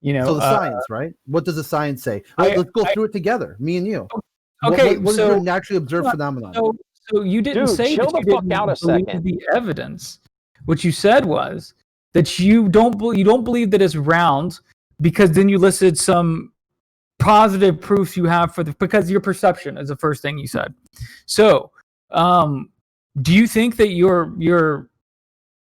So the science, right? What does the science say? Let's go through it together, me and you. Okay, what is your naturally observed phenomenon? So you didn't say that you didn't believe the evidence. What you said was that you don't believe that it's round, because then you listed some positive proofs you have because your perception is the first thing you said. So, do you think that your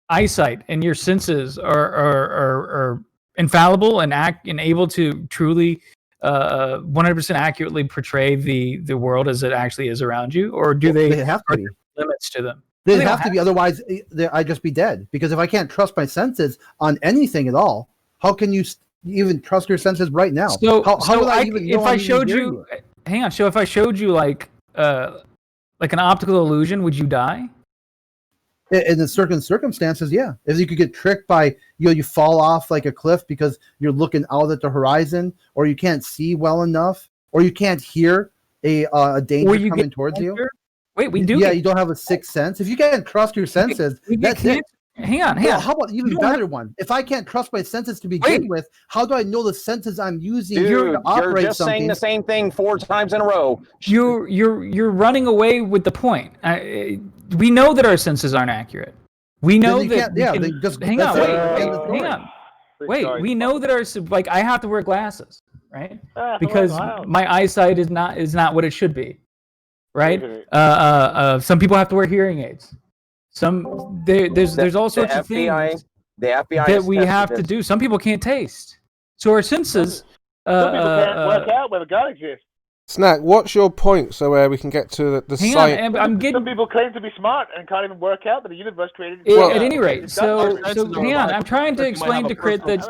eyesight and your senses are infallible and able to truly 100% accurately portray the world as it actually is around you, or do they have to be limits to them? They have to be, otherwise I'd just be dead. Because if I can't trust my senses on anything at all, how can you even trust your senses right now? So, how would I even know? If I showed you, hang on. So if I showed you like an optical illusion, would you die? In the certain circumstances, yeah. If you could get tricked by, you fall off like a cliff because you're looking out at the horizon, or you can't see well enough, or you can't hear a danger coming towards you. Wait, we do. Yeah, you don't have a sixth sense. If you can't trust your senses, that's it. Hang on. How about even better one? If I can't trust my senses to begin with, how do I know the senses I'm using to operate you're just something? saying the same thing 4 times in a row. You're running away with the point. We know that our senses aren't accurate. We know that. Hang on. Wait, we know that I have to wear glasses, right? Because my eyesight is not what it should be, right? Some people have to wear hearing aids. There's all sorts of things that we have to do. Some people can't taste, so our senses. Some people can't work out whether God exists. Snack, what's your point so we can get to the science? Some people claim to be smart and can't even work out that the universe created. At any rate, so hang on. I'm trying to explain to Crit that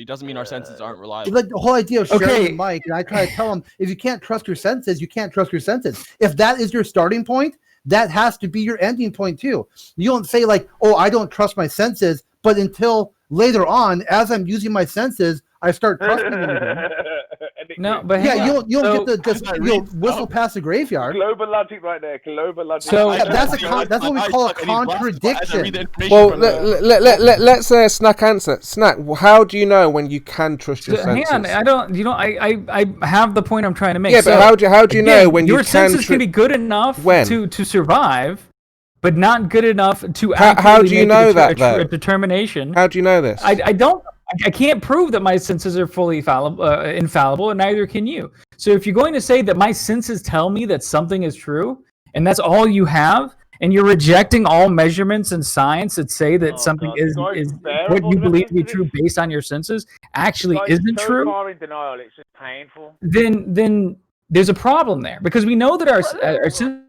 doesn't mean our senses aren't reliable. Like the whole idea of sharing the mic, and I try to tell them, if you can't trust your senses, you can't trust your senses. If that is your starting point, that has to be your ending point too. You don't say like, "Oh, I don't trust my senses," but until later on, as I'm using my senses, I start trusting them again. No, but you don't get to whistle past the graveyard. Global logic right there. Global logic. So that's what we call a contradiction. Well, let's Snack answer. Snack, how do you know when you can trust your senses? Hang on, I have the point I'm trying to make. Yeah, but how do you know when your senses can be good enough to survive, but not good enough to how do you know a determination? How do you know this? I can't prove that my senses are fully infallible, and neither can you. So if you're going to say that my senses tell me that something is true, and that's all you have, and you're rejecting all measurements and science that say that something is what you believe to be true based on your senses actually isn't true, far in denial, it's just painful. Then there's a problem there, because we know that our senses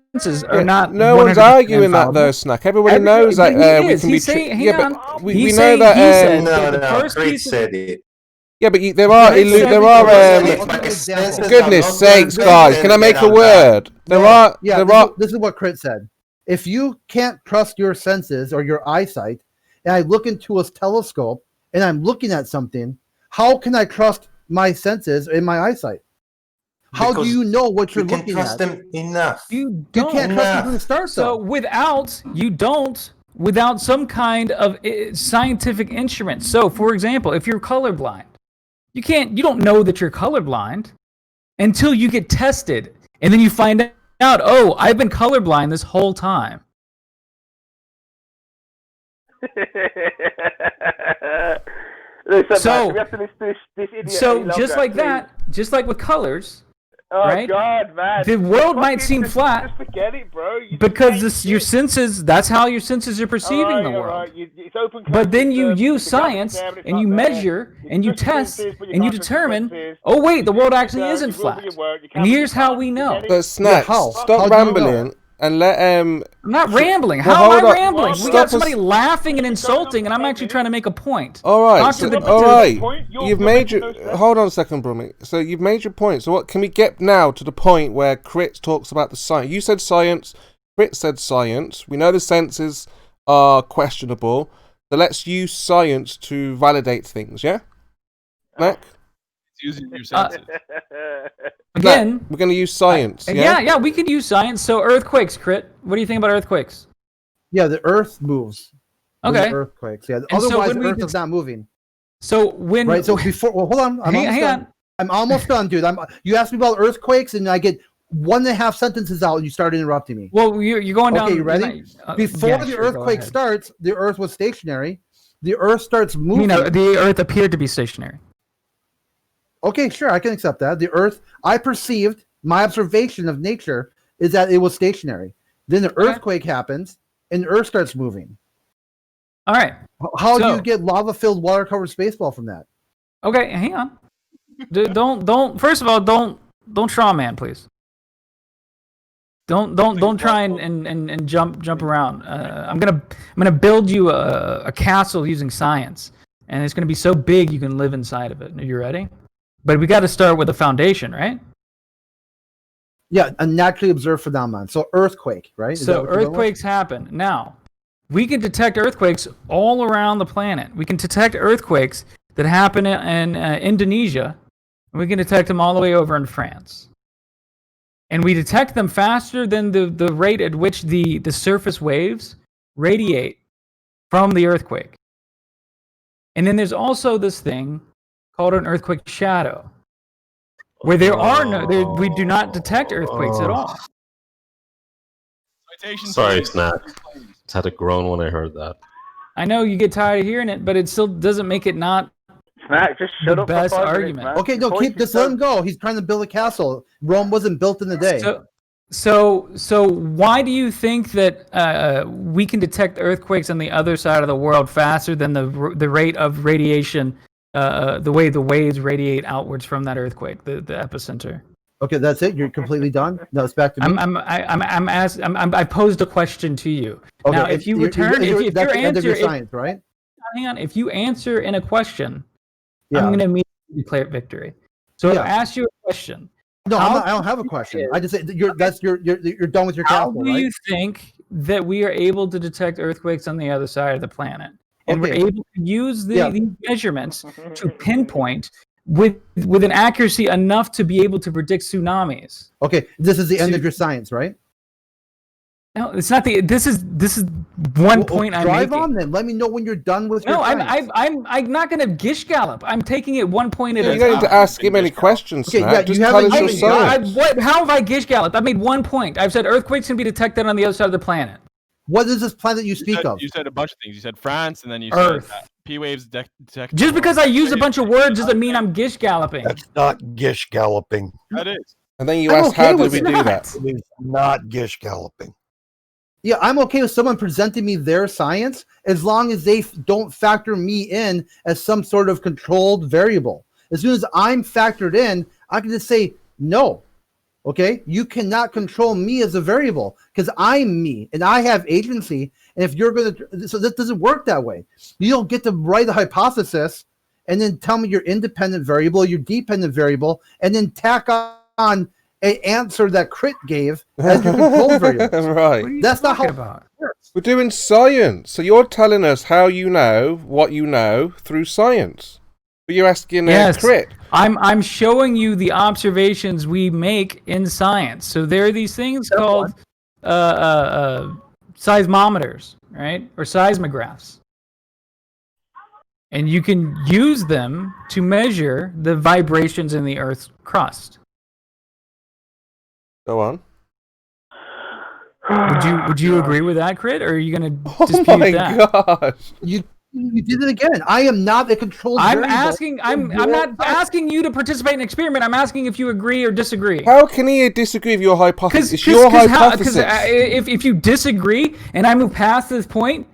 are not. No one's arguing that though, Snack. Everybody knows that we can be. But we know that. Chris said it. Yeah, but there are. Goodness sakes, guys! Can I make a word? There are. This is what Crit said. If you can't trust your senses or your eyesight, and I look into a telescope and I'm looking at something, how can I trust my senses and my eyesight? How do you know what you're looking at? You can't trust them enough. You can't trust them from the start. So without some kind of scientific instrument. So, for example, if you're colorblind, you don't know that you're colorblind until you get tested, and then you find out, oh, I've been colorblind this whole time. So just like that, just like with colors. Oh, right? God, man. The world might seem flat. Just forget it, bro. Because your senses, that's how your senses are perceiving the world. It's open, but then you use science, and you measure, and you test, and you determine, oh, wait, the world actually isn't flat. And here's how we know. But Snack, stop rambling. And let I'm not rambling. How am I rambling? We got somebody laughing and insulting, and I'm actually trying to make a point. All right. You've made your. Hold on a second, Brummy. So you've made your point. So what can we get now to the point where Crit talks about the science? You said science. Crit said science. We know the senses are questionable. So let's use science to validate things. Yeah. Mac? Using your senses. Again, we're going to use science. Yeah, we could use science. So earthquakes, Crit. What do you think about earthquakes? Yeah, the Earth moves. Okay. Earthquakes. Yeah. Otherwise, the Earth is not moving. So when right, so before, well, hold on, hang on. I'm almost done, dude. You asked me about earthquakes, and I get 1.5 sentences out, and you start interrupting me. Well, you're going down. Okay, you ready? Before the earthquake starts, the Earth was stationary. The Earth starts moving. The Earth appeared to be stationary. Okay, sure, I can accept that. The Earth, I perceived, my observation of nature is that it was stationary. Then the earthquake happens, and the Earth starts moving. All right. How do you get lava-filled, water-covered spaceball from that? Okay, hang on. Don't. First of all, don't straw man, please. Don't try and jump around. I'm gonna build you a castle using science, and it's gonna be so big you can live inside of it. Are you ready? But we got to start with a foundation, right? Yeah, a naturally observed phenomenon. So earthquake, right? So earthquakes happen. Now, we can detect earthquakes all around the planet. We can detect earthquakes that happen in Indonesia, and we can detect them all the way over in France. And we detect them faster than the rate at which the surface waves radiate from the earthquake. And then there's also this thing called an earthquake shadow, where we do not detect earthquakes at all. Sorry, Snack. Just had a groan when I heard that. I know you get tired of hearing it, but it still doesn't make it not Snack, just shut up best for 5 argument. minutes, man. Okay, no, just let him go. He's trying to build a castle. Rome wasn't built in a day. So why do you think that we can detect earthquakes on the other side of the world faster than the rate of radiation, the way the waves radiate outwards from that earthquake, the epicenter? Okay, that's it. You're completely done. No, it's back to me. I posed a question to you. Okay, now, if you return, if that's your the end of answer, your science, right? hang on, if you answer in a question, Yeah. I'm going to immediately declare victory. So Yeah. I ask you a question. No, I don't have a question. I just say you're done with your castle, How do you think that we are able to detect earthquakes on the other side of the planet? And we're able to use these measurements to pinpoint with an accuracy enough to be able to predict tsunamis. Okay, this is the end of your science, right? No, it's not the. This is one point I'm making. Drive on then. Let me know when you're done with your No, science. I'm not going to gish gallop. I'm taking it one point at a time. You don't need to ask him any questions, Okay, Snack. yeah, Just you tell haven't- us your science. How have I gish galloped? I made 1 point. I've said earthquakes can be detected on the other side of the planet. What is this planet you speak of? You said a bunch of things. You said France, and then you Earth. said P waves detect. Just because I use a bunch of words doesn't mean I'm gish galloping. That's not gish galloping. That is. And then you I'm asked, okay how did with we do that. that? It is not gish galloping. Yeah, I'm okay with someone presenting me their science as long as they don't factor me in as some sort of controlled variable. As soon as I'm factored in, I can just say, no, okay? You cannot control me as a variable because I'm me and I have agency. And if you're going to, so this doesn't work that way. You don't get to write a hypothesis and then tell me your independent variable, your dependent variable, and then tack on an answer that Crit gave as your control variable. Right. That's not how it about? works. We're doing science. So you're telling us how you know what you know through science. But you're asking Crit. I'm showing you the observations we make in science. So there are these things called seismometers, right? Or seismographs. And you can use them to measure the vibrations in the Earth's crust. Go on. Would you agree with that, Crit, or are you going to Oh dispute my that? gosh. You did it again. I am not a controlled variable. I'm not asking you to participate in an experiment. I'm asking if you agree or disagree. How can he disagree with your hypothesis? It's your hypothesis. If you disagree and I move past this point,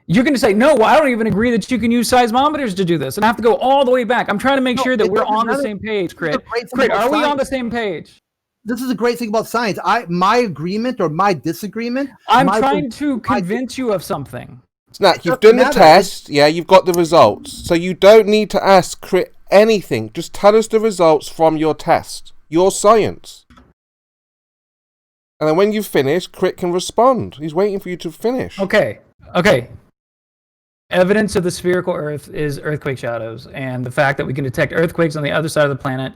you're going to say, no, well, I don't even agree that you can use seismometers to do this. And I have to go all the way back. I'm trying to make sure that we're on the same page, Crit. Crit, are we on the same page? This is a great thing about science. My agreement or my disagreement. I'm trying to convince you of something. Snack, you've done the test. Yeah, you've got the results. So you don't need to ask Crit anything. Just tell us the results from your test. Your science. And then when you've finished, Crit can respond. He's waiting for you to finish. Okay. Evidence of the spherical Earth is earthquake shadows, and the fact that we can detect earthquakes on the other side of the planet,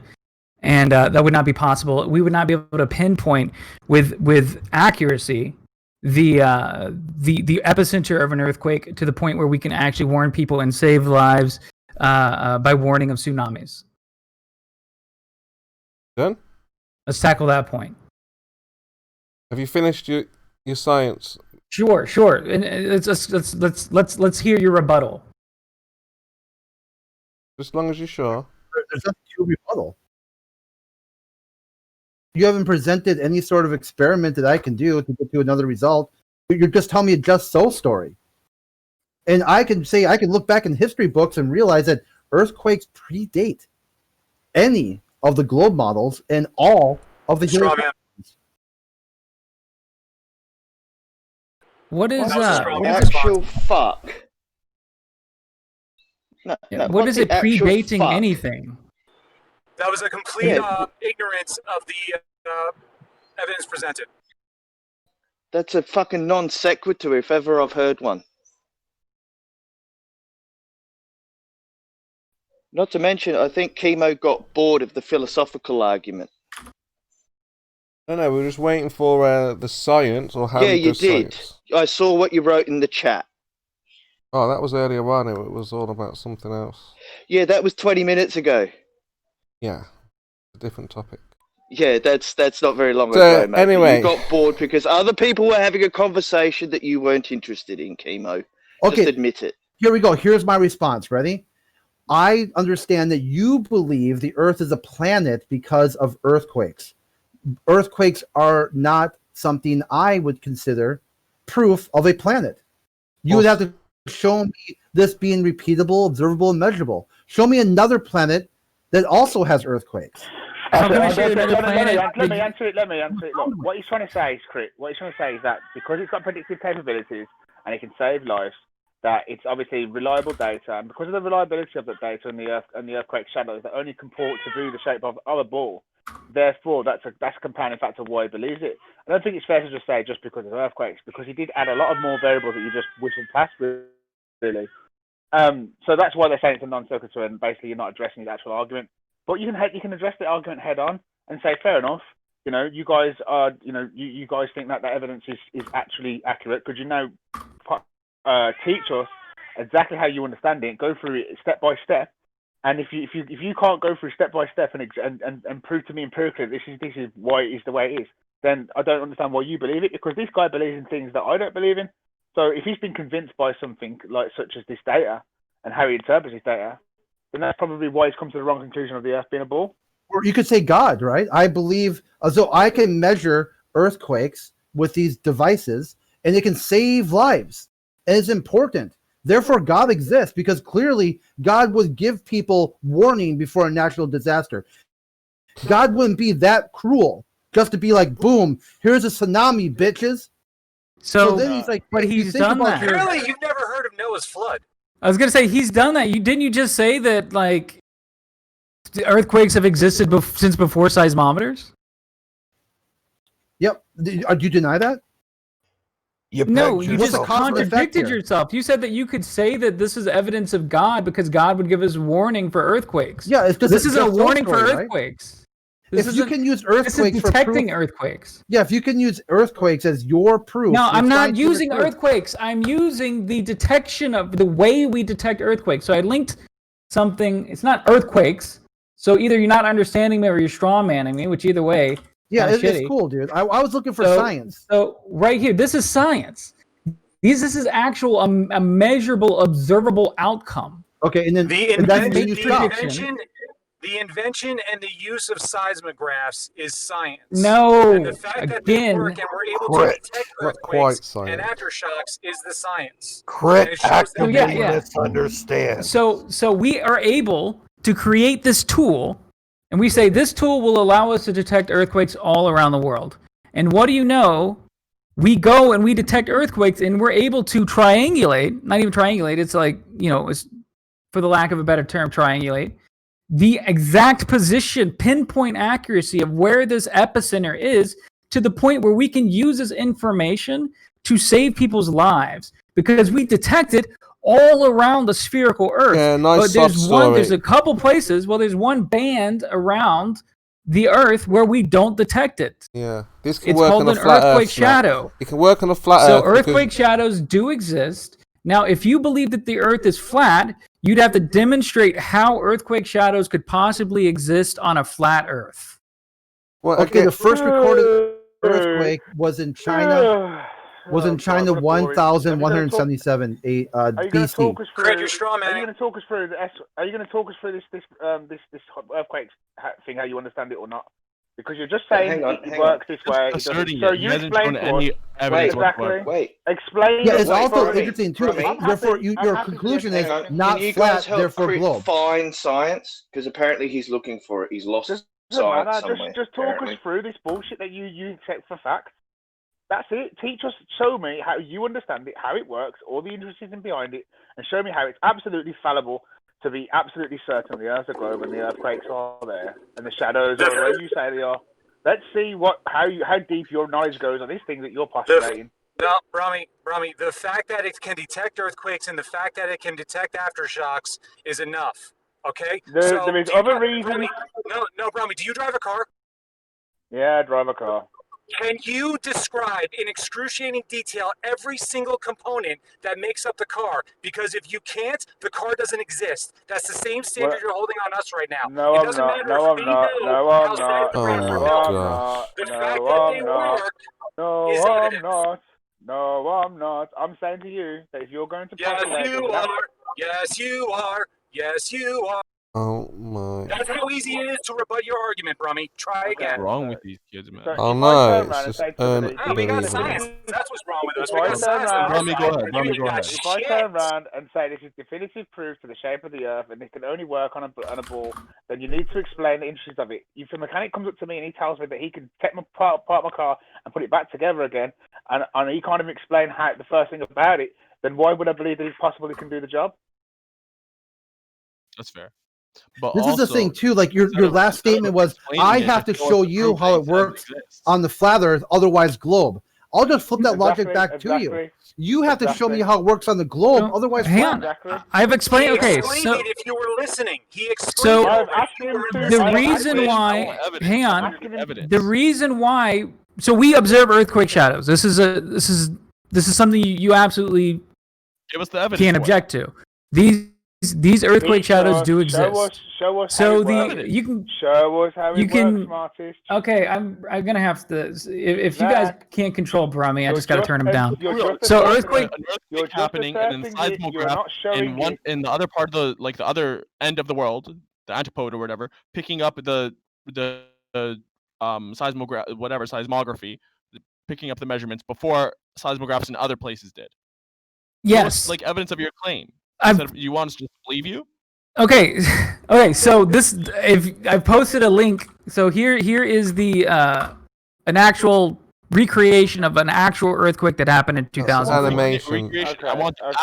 and that would not be possible. We would not be able to pinpoint with accuracy the epicenter of an earthquake to the point where we can actually warn people and save lives by warning of tsunamis. Done? Let's tackle that point. Have you finished your science? Sure. And let's hear your rebuttal. As long as you're sure. There's nothing to rebuttal. You haven't presented any sort of experiment that I can do to get to another result. You're just telling me a just so story. And I can look back in history books and realize that earthquakes predate any of the globe models and all of the human. What is actual fuck? No, what is it predating anything? That was a complete ignorance of the evidence presented. That's a fucking non sequitur if ever I've heard one. Not to mention, I think Chemo got bored of the philosophical argument. No, we're just waiting for the science or how. Yeah, you did. Science. I saw what you wrote in the chat. Oh, that was earlier on. It was all about something else. Yeah, that was 20 minutes ago. Yeah, a different topic. Yeah, that's not very long ago, mate. Anyway, you got bored because other people were having a conversation that you weren't interested in, Chemo. Okay, just admit it. Here we go. Here's my response. Ready? I understand that you believe the Earth is a planet because of earthquakes. Earthquakes are not something I would consider proof of a planet. You would have to show me this being repeatable, observable, and measurable. Show me another planet that also has earthquakes. Let me answer it. Look, what he's trying to say is that because it's got predictive capabilities and it can save lives, that it's obviously reliable data, and because of the reliability of that data and the earthquake shadows that only comport to be the shape of a ball, therefore that's a compounding factor of why he believes it. I don't think it's fair to just say just because of earthquakes, because he did add a lot of more variables that you just whistled past, really. So that's why they're saying it's a non sequitur, and basically you're not addressing the actual argument. But you can address the argument head on and say, fair enough. You know, you guys are, you guys think that evidence is actually accurate. Could you now teach us exactly how you understand it? Go through it step by step. And if you can't go through step by step and prove to me empirically this is why it is the way it is, then I don't understand why you believe it, because this guy believes in things that I don't believe in. So if he's been convinced by something like such as this data and how he interprets this data, then that's probably why he's come to the wrong conclusion of the Earth being a ball. Or you could say God, right? I believe, so I can measure earthquakes with these devices, and it can save lives, and it's important. Therefore, God exists, because clearly God would give people warning before a natural disaster. God wouldn't be that cruel just to be like, boom, here's a tsunami, bitches. So then he's like, but he's done that. Apparently, you've never heard of Noah's flood. I was gonna say he's done that. Didn't you just say that like the earthquakes have existed since before seismometers? Yep. Do you deny that? No, you just contradicted yourself. You said that you could say that this is evidence of God because God would give us warning for earthquakes. Yeah, it's just this is a warning for earthquakes. Right? If you can use earthquakes for detecting earthquakes. Yeah, if you can use earthquakes as your proof. No, I'm not using earthquakes. I'm using the detection of the way we detect earthquakes. So I linked something. It's not earthquakes. So either you're not understanding me or you're strawmanning me, which either way. Yeah, it's cool, dude. I was looking for science. So right here, this is science. This is actual a measurable, observable outcome. Okay, and then the invention and the use of seismographs is science. No, and the fact that they work and we're able to detect earthquakes and aftershocks is the science. Correct. Actively misunderstand. So we are able to create this tool, and we say this tool will allow us to detect earthquakes all around the world. And what do you know? We go and we detect earthquakes, and we're able to triangulate. Not even triangulate. It's like, it's, for the lack of a better term, triangulate the exact position, pinpoint accuracy of where this epicenter is, to the point where we can use this information to save people's lives, because we detect it all around the spherical Earth. Yeah, nice. But there's a couple places. Well, there's one band around the Earth where we don't detect it. Yeah, this can it's work called on an a flat earthquake Earth, shadow. It can work on a flat So Earth. earthquake shadows do exist. Now, if you believe that the Earth is flat, you'd have to demonstrate how earthquake shadows could possibly exist on a flat Earth. Well, okay, the first recorded earthquake was in China. 1,177 BC. Craig, you're straw man. Are you going to talk us through this earthquake thing? How you understand it or not? Because you're just saying it works this way. So you explain to us. Wait. Explain. Yeah, it's also interesting too. Therefore, your conclusion is not flat, therefore globe. Find science, because apparently he's looking for it. He's lost science somewhere. Just talk us through this bullshit that you accept for fact. That's it. Teach us, show me how you understand it, how it works, all the intricacies behind it, and show me how it's absolutely fallible to be absolutely certain the Earth's a globe and the earthquakes are there and the shadows are where you say they are. Let's see how deep your knowledge goes on these things that you're postulating. No, Brahmi, the fact that it can detect earthquakes and the fact that it can detect aftershocks is enough. Okay? There is other reasons. No, Brahmi, do you drive a car? Yeah, I drive a car. Can you describe in excruciating detail every single component that makes up the car? Because if you can't, the car doesn't exist. That's the same standard you're holding on us right now. No, I'm not. No, I'm not. No, I'm not. Oh my God. The fact that they work is evidence. No, I'm not. I'm saying to you that if you're going to Yes, you are. Yes, you are. Yes, you are. Oh my. That's how easy it is to rebut your argument, Brummy. Try again. What's wrong with these kids, man? Oh no, it's just we got science. unbelievable. That's what's wrong with us. If I turn around, if I turn around and say this is definitive proof to the shape of the Earth and it can only work on a ball, then you need to explain the intricacies of it. If the mechanic comes up to me and he tells me that he can take my part of my car and put it back together again, and he can't even explain how the first thing about it, then why would I believe that he possibly can do the job? That's fair. But this is the thing too. Like your last statement was, I have to show you how it works on the flat Earth, otherwise globe. I'll just flip that logic back to you. You have to show me how it works on the globe, otherwise flat. I've explained. Okay, so if you were listening, he explained. The reason why, hang on, the reason why. So we observe earthquake shadows. This is something you absolutely can't object to. These earthquake shadows do exist. Show us so how it works. You can show us how it works, smartest. Okay, I'm gonna have to. If you guys can't control Brummy, I just gotta turn him down. So earthquake happening, and then seismograph in the other part of the other end of the world, the antipode or whatever, picking up the seismography, picking up the measurements before seismographs in other places did. Yes, like evidence of your claim. You want us to believe you? Okay. So if I posted a link. So here is the an actual recreation of an actual earthquake that happened in 2000. Animation.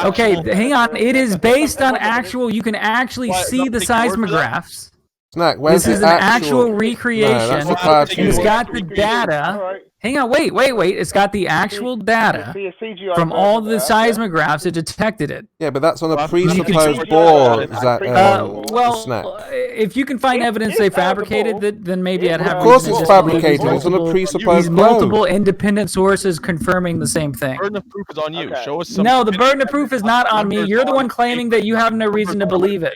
Okay, hang on. It is based on actual. You can actually see the seismographs. Snack, this is an actual recreation. It's got the data. Hang on, wait. It's got the actual data from all the seismographs. It detected it. Yeah, but that's on a presupposed board. If you can find evidence they fabricated it, then maybe I'd have. Of course, it's fabricated. It's on a presupposed board. Multiple independent sources confirming the same thing. The burden of proof is on you. Show us some. No, the burden of proof is not on me. You're the one claiming that you have no reason to believe it.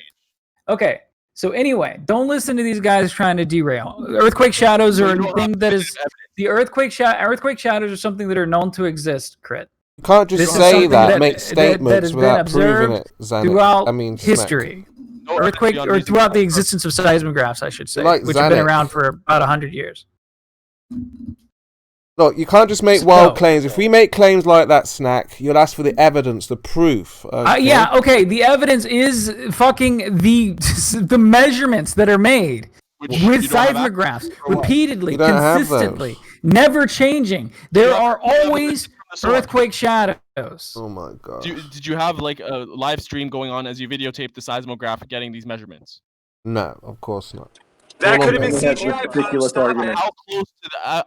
Okay. So anyway, don't listen to these guys trying to derail. Earthquake shadows are a thing that is the earthquake shadows are something that are known to exist. Crit. You can't just say that, make statements without proving it. Throughout history, earthquake or throughout the existence of seismographs, I should say, which have been around for about 100 years. Look, you can't just make wild claims. If we make claims like that, Snack, you'll ask for the evidence, the proof. Okay? The evidence is fucking the measurements that are made with seismographs repeatedly, consistently, never changing. There are always earthquake shadows. Oh my God. Did you have like a live stream going on as you videotaped the seismograph getting these measurements? No, of course not. That could have been CGI. Ridiculous argument. How close to the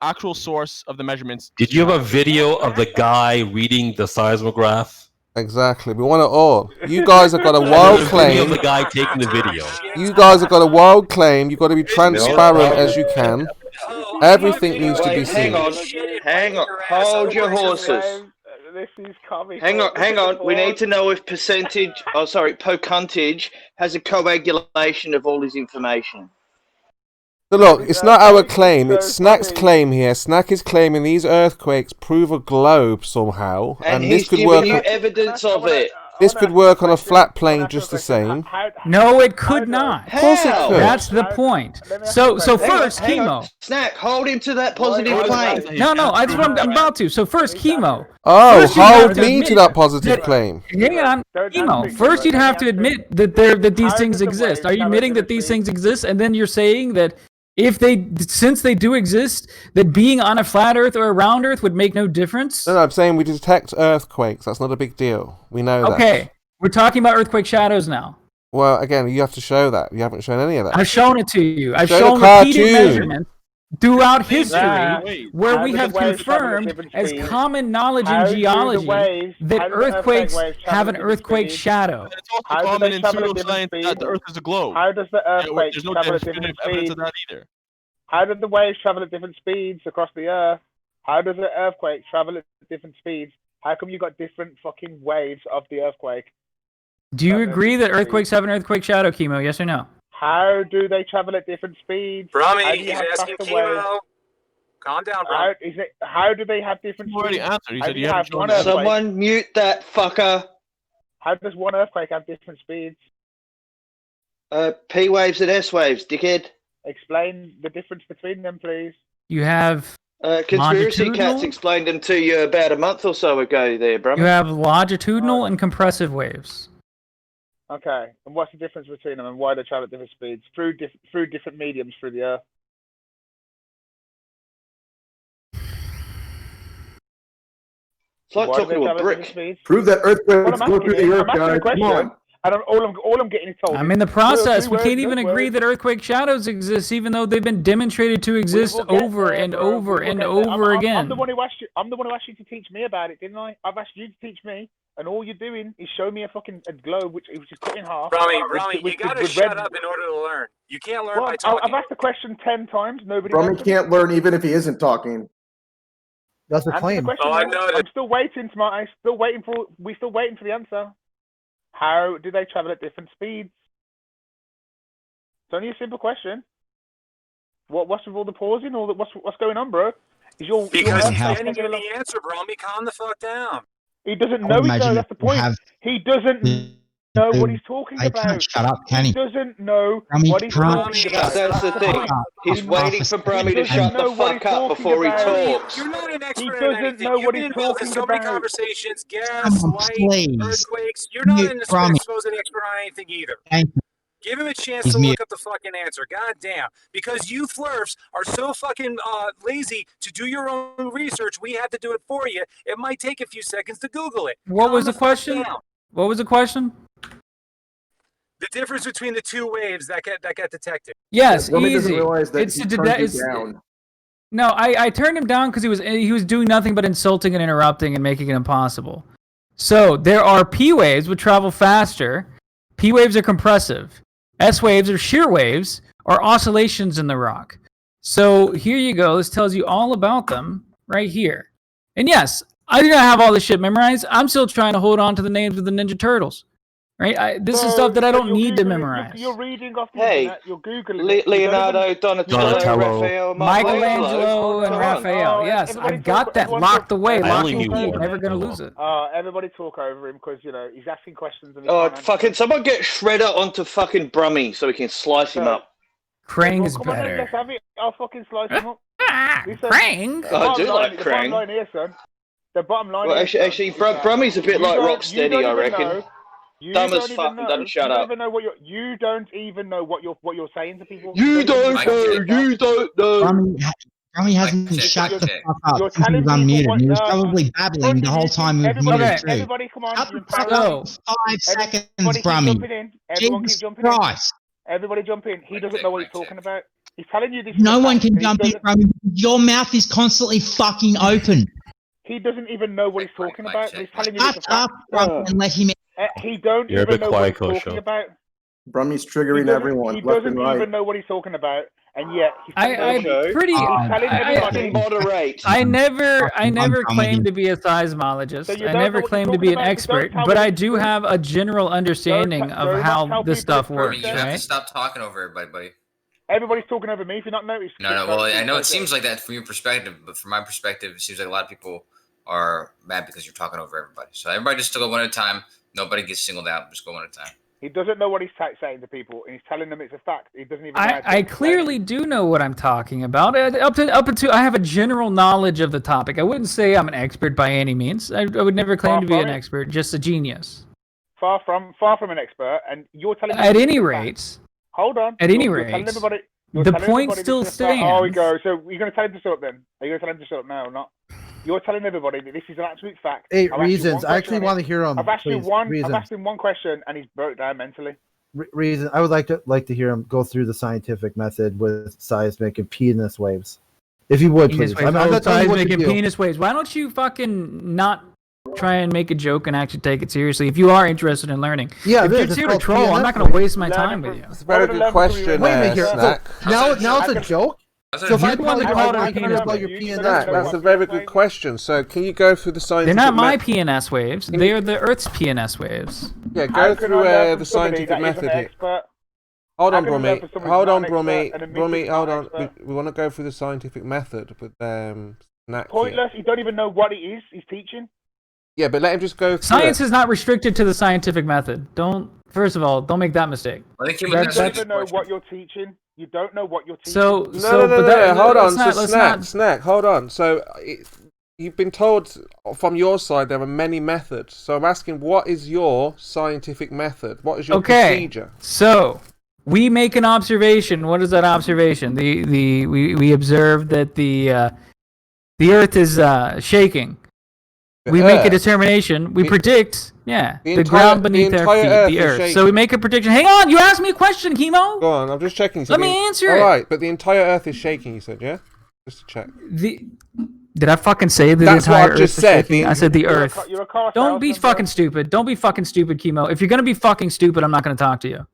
actual source of the measurements? Did you have a video of the guy reading the seismograph? Exactly. We want it all. You guys have got a wild claim. Of the guy taking the video. You guys have got a wild claim. You've got to be transparent as you can. Everything needs to be seen. Hang on. Hold your horses. this is comical. Hang on. We need to know if percentage has a coagulation of all his information. So look, it's not our claim, it's Snack's claim here. Snack is claiming these earthquakes prove a globe somehow, and this he's could giving work. you evidence of it. This could work on a flat plane just the same. No, it could not. Of course it could. That's the point. So first, chemo. Snack, hold him to that positive plane. No, that's what I'm about to. So first, chemo. Oh, hold me to that positive claim. Hang on, chemo. First, you'd have to admit that these things exist. Are you admitting that these things exist? And then you're saying that since they do exist, that being on a flat Earth or a round Earth would make no difference? No, I'm saying we detect earthquakes. That's not a big deal. We know that. Okay, we're talking about earthquake shadows now. Well, again, you have to show that. You haven't shown any of that. I've shown it to you. I've shown repeated measurements throughout history where we have confirmed as common knowledge in geology that earthquakes have an earthquake shadow. It's also common in pseudoscience that the Earth is a globe. How does the earthquake There's no travel at definitive different evidence speeds? of that either. How do the waves travel at different speeds across the Earth? How does the earthquake travel at different speeds? How come you got different fucking waves of the earthquake? Do you agree that earthquakes have an earthquake shadow, Chemo? Yes or no? How do they travel at different speeds? Brummy, he's asking Chemo. Calm down, bro. How do they have different speeds? You already answered. He said you have haven't shown that. Someone mute that fucker. How does one earthquake have different speeds? P waves and S waves, dickhead. Explain the difference between them, please. You have Conspiracy Cats explained them to you about a month or so ago there, bro. You have longitudinal and compressive waves. Okay, and what's the difference between them and why they travel at different speeds? Through different mediums through the Earth. It's like talking to a brick. Prove that earthquakes go through the Earth, guys. Come on. And all I'm getting told. I'm in the process. We can't even agree that earthquake shadows exist, even though they've been demonstrated to exist over and over and over again. I'm the one who asked you to teach me about it, didn't I? I've asked you to teach me, and all you're doing is show me a globe which is cut in half. Rami, you gotta shut up in order to learn. You can't learn by talking. I've asked the question 10 times. Nobody. Rami can't learn even if he isn't talking. That's a claim. I'm still waiting for we're still waiting for the answer. How do they travel at different speeds? It's only a simple question. What's with all the pausing? What's going on, bro? Because he's getting you the answer, Bromby. Calm the fuck down. He doesn't know. That's the point. He doesn't know what he's talking about. Can't shut up, can he? He doesn't know what he's talking about. That's the thing. He's waiting for Brummy to shut the fuck up before he talks. You're not an expert. He doesn't know what he's talking so many about. Conversations, gas, light, earthquakes. You're not an supposed expert on anything either. Give him a chance to look up the fucking answer. God damn. Because you flirfs are so fucking lazy to do your own research, we have to do it for you. It might take a few seconds to Google it. What was the question? What was the question? The difference between the two waves that got detected. Yes, easy. No, I turned him down because he was doing nothing but insulting and interrupting and making it impossible. So there are P waves which travel faster. P waves are compressive. S waves are shear waves or oscillations in the rock. So here you go. This tells you all about them right here. And yes, I do not have all this shit memorized. I'm still trying to hold on to the names of the Ninja Turtles. Right? This is stuff that I don't need to memorize. You're reading off the internet. You're Googling. Leonardo, Donatello, Raphael, Michelangelo, and Raphael. Yes, I've got that locked away. Locked and key. Never going to lose it. Everybody talk over him because, he's asking questions. And fucking someone get Shredder onto fucking Brummy so we can slice him up. Krang's better. Let's have it. I'll fucking slice him up. Krang? I do like Krang. The bottom line here, son. The bottom line actually, Brummy's a bit like Rocksteady, I reckon. Dumb as fuck and doesn't shut up. You don't even know what you're saying to people. You don't know. Brummy hasn't shut the fuck up since he was unmuted. He was probably babbling the whole time he was muted too. Everybody, come on. Shut the fuck up. 5 seconds, Brummy. Jesus Christ. Everybody jump in. He doesn't know what he's talking about. He's telling you this. No one can jump in, Brummy. Your mouth is constantly fucking open. He doesn't even know what he's talking about. He's telling you Shut up, Brummy, and let him in. He don't even know what he's talking about. Brummy's triggering everyone. He doesn't even know what he's talking about, and yet he's I never claimed to be a seismologist. So I never claimed to be an expert, but I do have a general understanding of how this stuff works. You have to stop talking over everybody, buddy. Everybody's talking over me. If you're not noticed. No. Well, I know it seems like that from your perspective, but from my perspective, it seems like a lot of people are mad because you're talking over everybody. So everybody just go one at a time. Nobody gets singled out. Just go one at a time. He doesn't know what he's saying to people, and he's telling them it's a fact. He doesn't even. I clearly do know what I'm talking about. Up until I have a general knowledge of the topic. I wouldn't say I'm an expert by any means. I would never claim to be an expert. Just a genius. Far from an expert, and you're telling. At any rate. Hold on. At any rate. The point still stands. Oh, we go. So you're going to tell him to shut up then? Are you going to tell him to shut up now or not? You're telling everybody that this is an absolute fact. 8 reasons. I actually want to hear him. I've asked him one question, and he's broke down mentally. Reason. I would like to hear him go through the scientific method with seismic and penis waves. If you would, please. Seismic and penis waves. Why don't you fucking not try and make a joke and actually take it seriously? If you are interested in learning, if you're here to troll, I'm not going to waste my time with you. It's a very good question. Wait a minute here. Now it's a joke. So if I want to call it a penis wave, that's a very good question. So can you go through the scientific? They're not my PNS waves. They are the Earth's PNS waves. Yeah, go through the scientific method here. Hold on, Brummy. Hold on. We want to go through the scientific method with Snack. Pointless. You don't even know what it is he's teaching. Yeah, but let him just go through Science is not restricted to the scientific method. First of all, don't make that mistake. You don't even know what you're teaching. You don't know what you're teaching. No. Hold on. Snack. Hold on. So you've been told from your side there are many methods. So I'm asking, what is your scientific method? What is your procedure? So we make an observation. What is that observation? We observe that the Earth is shaking. We make a determination. We predict, the ground beneath our feet, the Earth. So we make a prediction. Hang on, you asked me a question, Chemo. Go on, I'm just checking. Let me answer it. All right, but the entire Earth is shaking. You said, yeah? Just to check. Did I fucking say that the entire Earth is shaking? I said the Earth. Don't be fucking stupid. Don't be fucking stupid, Chemo. If you're gonna be fucking stupid, I'm not gonna talk to you.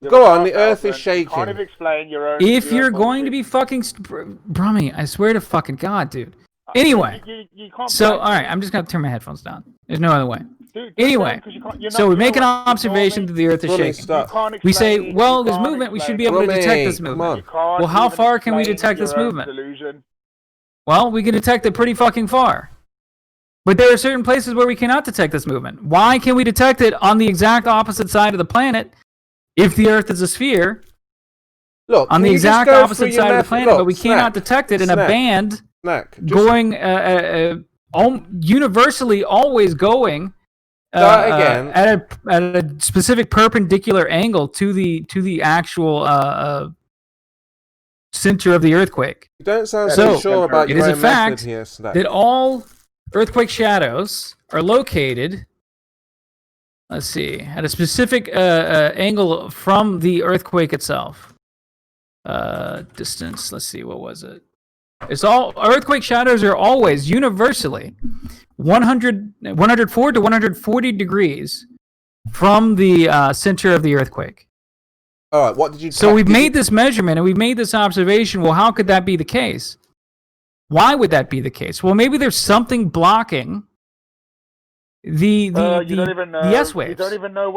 Go on, the Earth is shaking. Can't even explain your own. If you're going to be fucking Brummy, I swear to fucking God, dude. Anyway, so all right, I'm just gonna turn my headphones down. There's no other way. Anyway, so we make an observation that the Earth is shaking. We say, well, there's movement. We should be able to detect this movement. Well, how far can we detect this movement? Well, we can detect it pretty fucking far. But there are certain places where we cannot detect this movement. Why can we detect it on the exact opposite side of the planet if the Earth is a sphere? Look, on the exact opposite side of the planet, but we cannot detect it in a band going universally always going at a specific perpendicular angle to the actual center of the earthquake. You don't sound so sure about your own method here, Snack. That all earthquake shadows are located, let's see, at a specific angle from the earthquake itself. Distance, let's see, what was it? It's all earthquake shadows are always universally 104 to 140 degrees from the center of the earthquake. All right, what did you? So we've made this measurement and we've made this observation. Well, how could that be the case? Why would that be the case? Well, maybe there's something blocking the S waves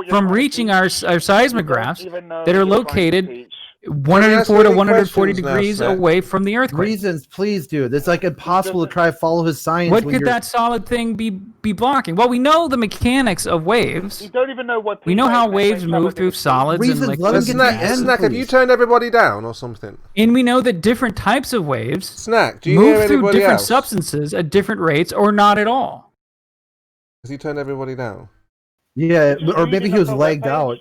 from reaching our seismographs that are located 104 to 140 degrees away from the earthquake. Reasons, please, dude. It's like impossible to try to follow his science. What could that solid thing be blocking? Well, we know the mechanics of waves. You don't even know what. We know how waves move through solids and liquids. Snack, have you turned everybody down or something? And we know that different types of waves Snack, do you move through different substances at different rates or not at all. Has he turned everybody down? Yeah, or maybe he was lagged out.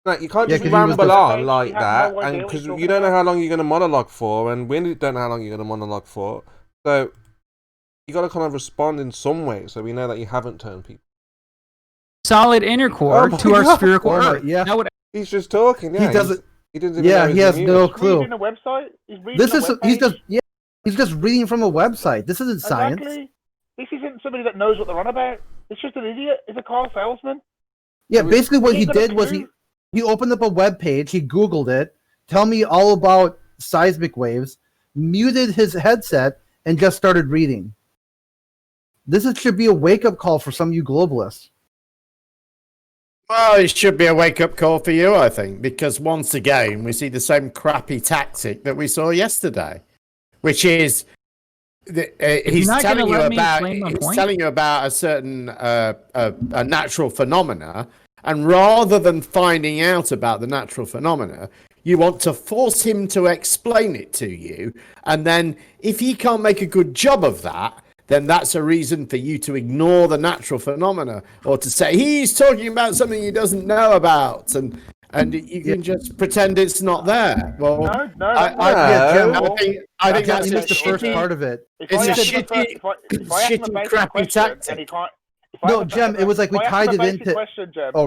No, you can't just ramble on like that, and because you don't know how long you're going to monologue for, and we don't know how long you're going to monologue for. So you got to kind of respond in some way, so we know that you haven't turned people. Solid inner core to our spherical Earth. Yeah, he's just talking. Yeah, he doesn't. He doesn't. Yeah, he has no clue. He's reading a website. He's just reading from a website. This isn't science. This isn't somebody that knows what they're on about. It's just an idiot. It's a car salesman. Yeah, basically what he did was he opened up a web page, he Googled it, tell me all about seismic waves, muted his headset, and just started reading. Should be a wake-up call for some of you globalists. Well, it should be a wake-up call for you, I think, because once again, we see the same crappy tactic that we saw yesterday, which is he's telling you about a certain a natural phenomena, and rather than finding out about the natural phenomena, you want to force him to explain it to you, and then if he can't make a good job of that, then that's a reason for you to ignore the natural phenomena, or to say he's talking about something he doesn't know about, and you can just pretend it's not there. Well, I think that's the first part of it. It's a shitty, crappy tactic. No, Jem, it was like we tied it into.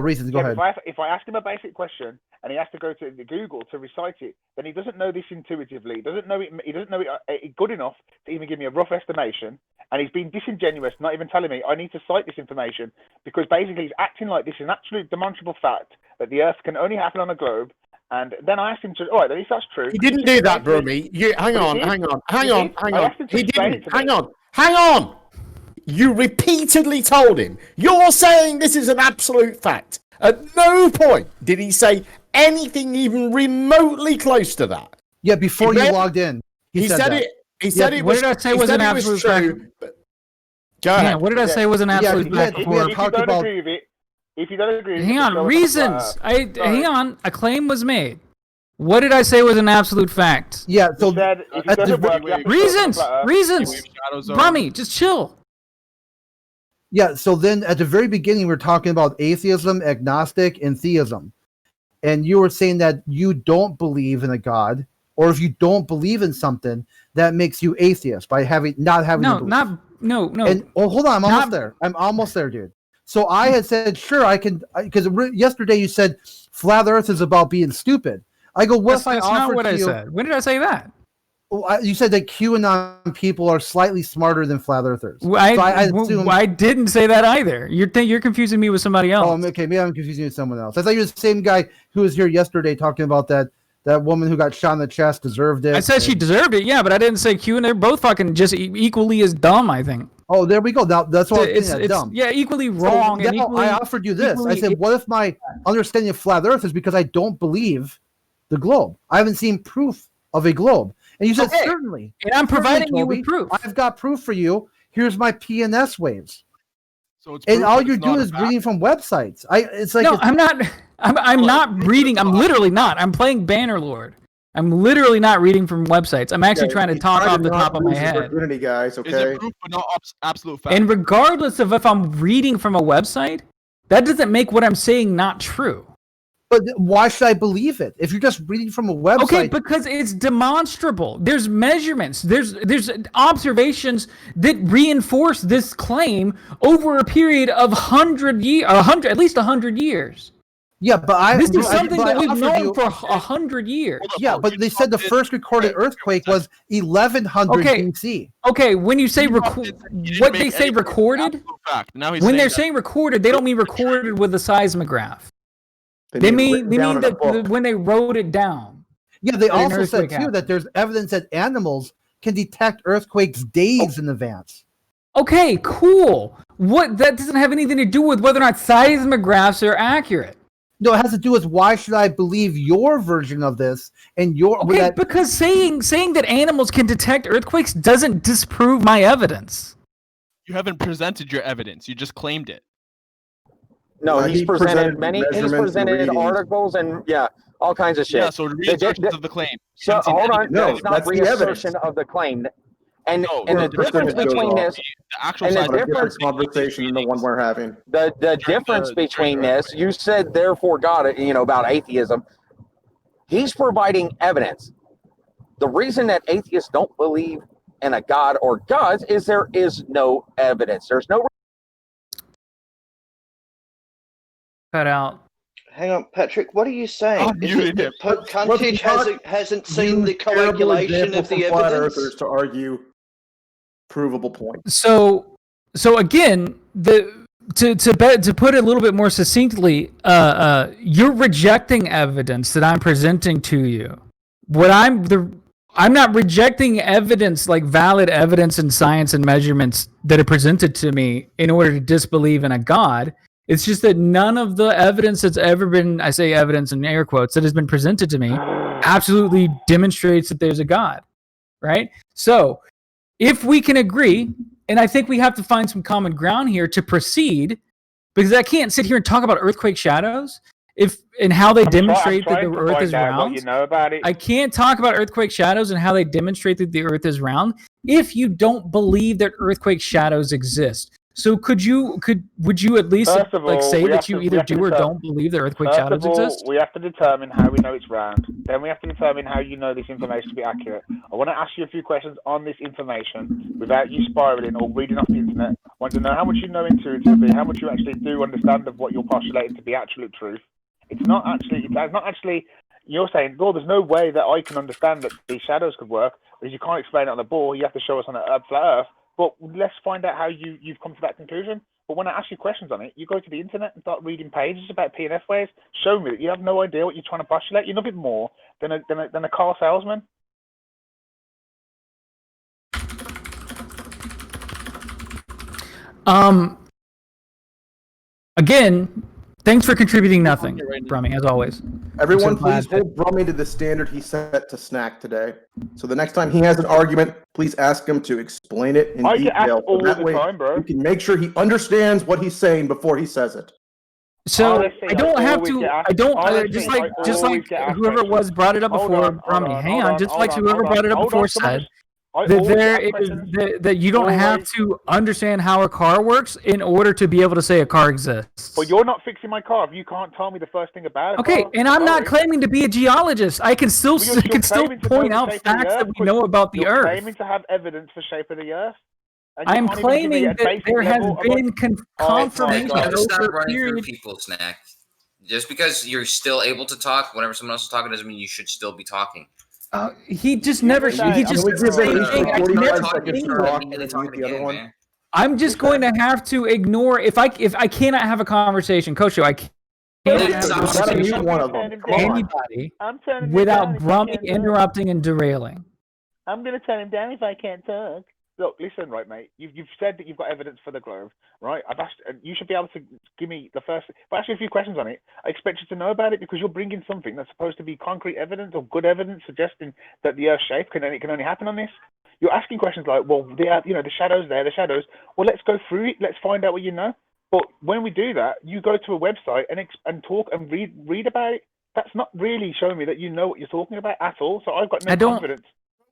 Reasons. Go ahead. If I ask him a basic question and he has to go to Google to recite it, then he doesn't know this intuitively. He doesn't know it good enough to even give me a rough estimation. And he's been disingenuous, not even telling me I need to cite this information, because basically he's acting like this is an absolute demonstrable fact that the Earth can only happen on a globe. And then I asked him to. All right, then if that's true, he didn't do that, Brummy. Hang on. He didn't. Hang on. You repeatedly told him, you're saying this is an absolute fact. At no point did he say anything even remotely close to that. Yeah, before you logged in. He said it. He said it was. What did I say was an absolute fact? Go ahead. Yeah, what did I say was an absolute fact? If you don't agree with it, hang on, reasons. Hang on. A claim was made. What did I say was an absolute fact? Yeah, so reasons. Brummy, just chill. Yeah, so then at the very beginning, we were talking about atheism, agnostic, and theism. And you were saying that you don't believe in a God, or if you don't believe in something, that makes you atheist by not having no, a belief. No. And, hold on, I'm almost there, dude. So I had said, sure, I can, because yesterday you said flat Earth is about being stupid. I go, what if I offered not what I said. When did I say that? You said that QAnon people are slightly smarter than flat earthers. I didn't say that either. You're confusing me with somebody else. Oh, okay, maybe I'm confusing you with someone else. I thought you were the same guy who was here yesterday talking about that woman who got shot in the chest deserved it. I said she deserved it, yeah, but I didn't say QAnon. They're both fucking just equally as dumb, I think. Oh, there we go. Now that's what it's dumb. Yeah, equally wrong. So, I offered you this. I said, what if my understanding of flat Earth is because I don't believe the globe? I haven't seen proof of a globe. And you said, certainly. And I'm providing you with proof. I've got proof for you. Here's my PNS waves. So and all you're doing is reading from websites. I'm not reading. I'm literally not. I'm playing Bannerlord. I'm literally not reading from websites. I'm actually trying to talk off the top of my head. Guys, okay? Is it proof but not absolute fact? And regardless of if I'm reading from a website, that doesn't make what I'm saying not true. But why should I believe it? If you're just reading from a website... Okay, because it's demonstrable. There's measurements. There's observations that reinforce this claim over a period of at least 100 years. Yeah, but this is something that we've known for 100 years. Yeah, but they said the first recorded earthquake was 1100 BC. Okay, when you say recorded, when they're saying recorded, they don't mean recorded with a seismograph. They mean when they wrote it down. Yeah, they also said too that there's evidence that animals can detect earthquakes days in advance. Okay, cool. That doesn't have anything to do with whether or not seismographs are accurate. No, it has to do with why should I believe your version of this and your. Okay, because saying that animals can detect earthquakes doesn't disprove my evidence. You haven't presented your evidence. You just claimed it. No, he's presented articles and all kinds of shit. Yeah, so reassertions of the claim. So hold on, no, it's not reassertion of the claim. And the difference between this, conversation and the one we're having. The difference between this, you said therefore God, about atheism. He's providing evidence. The reason that atheists don't believe in a God or gods is there is no evidence. There's no. Cut out. Hang on, Patrick. What are you saying? Kuntich hasn't seen the coagulation of the evidence to argue provable points. So again, to put it a little bit more succinctly, you're rejecting evidence that I'm presenting to you. I'm not rejecting evidence, like valid evidence and science and measurements that are presented to me in order to disbelieve in a God. It's just that none of the evidence that's ever been, I say evidence in air quotes, that has been presented to me absolutely demonstrates that there's a God, right? So if we can agree, and I think we have to find some common ground here to proceed, because I can't sit here and talk about earthquake shadows and how they demonstrate that the Earth is round. You know about it. I can't talk about earthquake shadows and how they demonstrate that the Earth is round if you don't believe that earthquake shadows exist. So would you at least say that you either do or don't believe that earthquake shadows exist? We have to determine how we know it's round. Then we have to determine how you know this information to be accurate. I want to ask you a few questions on this information without you spiraling or reading off the internet. I want to know how much you know intuitively, how much you actually do understand of what you're postulating to be absolute truth. It's not actually. You're saying, "Oh, there's no way that I can understand that these shadows could work because you can't explain it on the board. You have to show us on a flat Earth." But let's find out how you've come to that conclusion. But when I ask you questions on it, you go to the internet and start reading pages about P&F waves. Show me that you have no idea what you're trying to postulate. You're nothing more than a car salesman. Again, thanks for contributing nothing, Brummy, as always. Everyone, please hold Brummy to the standard he set to Snack today. So the next time he has an argument, please ask him to explain it in detail. Get asked all that the way, time, bro. you can make sure he understands what he's saying before he says it. So I don't have to. I don't just like whoever it was brought it up before. Brummy, hang on. Just like whoever brought it up before said. That you don't have to understand how a car works in order to be able to say a car exists. But you're not fixing my car if you can't tell me the first thing about it. Okay, and I'm not claiming to be a geologist. I can still point out facts that we know about the Earth. You're claiming to have evidence for shape of the Earth. I'm claiming that there has been confirmation over a period. People snack. Just because you're still able to talk whenever someone else is talking doesn't mean you should still be talking. He just never. He just said the same thing. I'm just going to have to ignore if I cannot have a conversation, Coach. I can't have a conversation with anybody without Brummy interrupting and derailing. I'm going to turn him down if I can't talk. Look, listen, right, mate. You've said that you've got evidence for the globe, right? I've asked, and you should be able to give me the first. If I ask you a few questions on it, I expect you to know about it because you're bringing something that's supposed to be concrete evidence or good evidence suggesting that the Earth's shape can only happen on this. You're asking questions like, well, the shadows there, the shadows. Well, let's go through it. Let's find out what you know. But when we do that, you go to a website and talk and read about it. That's not really showing me that you know what you're talking about at all. So I've got no confidence.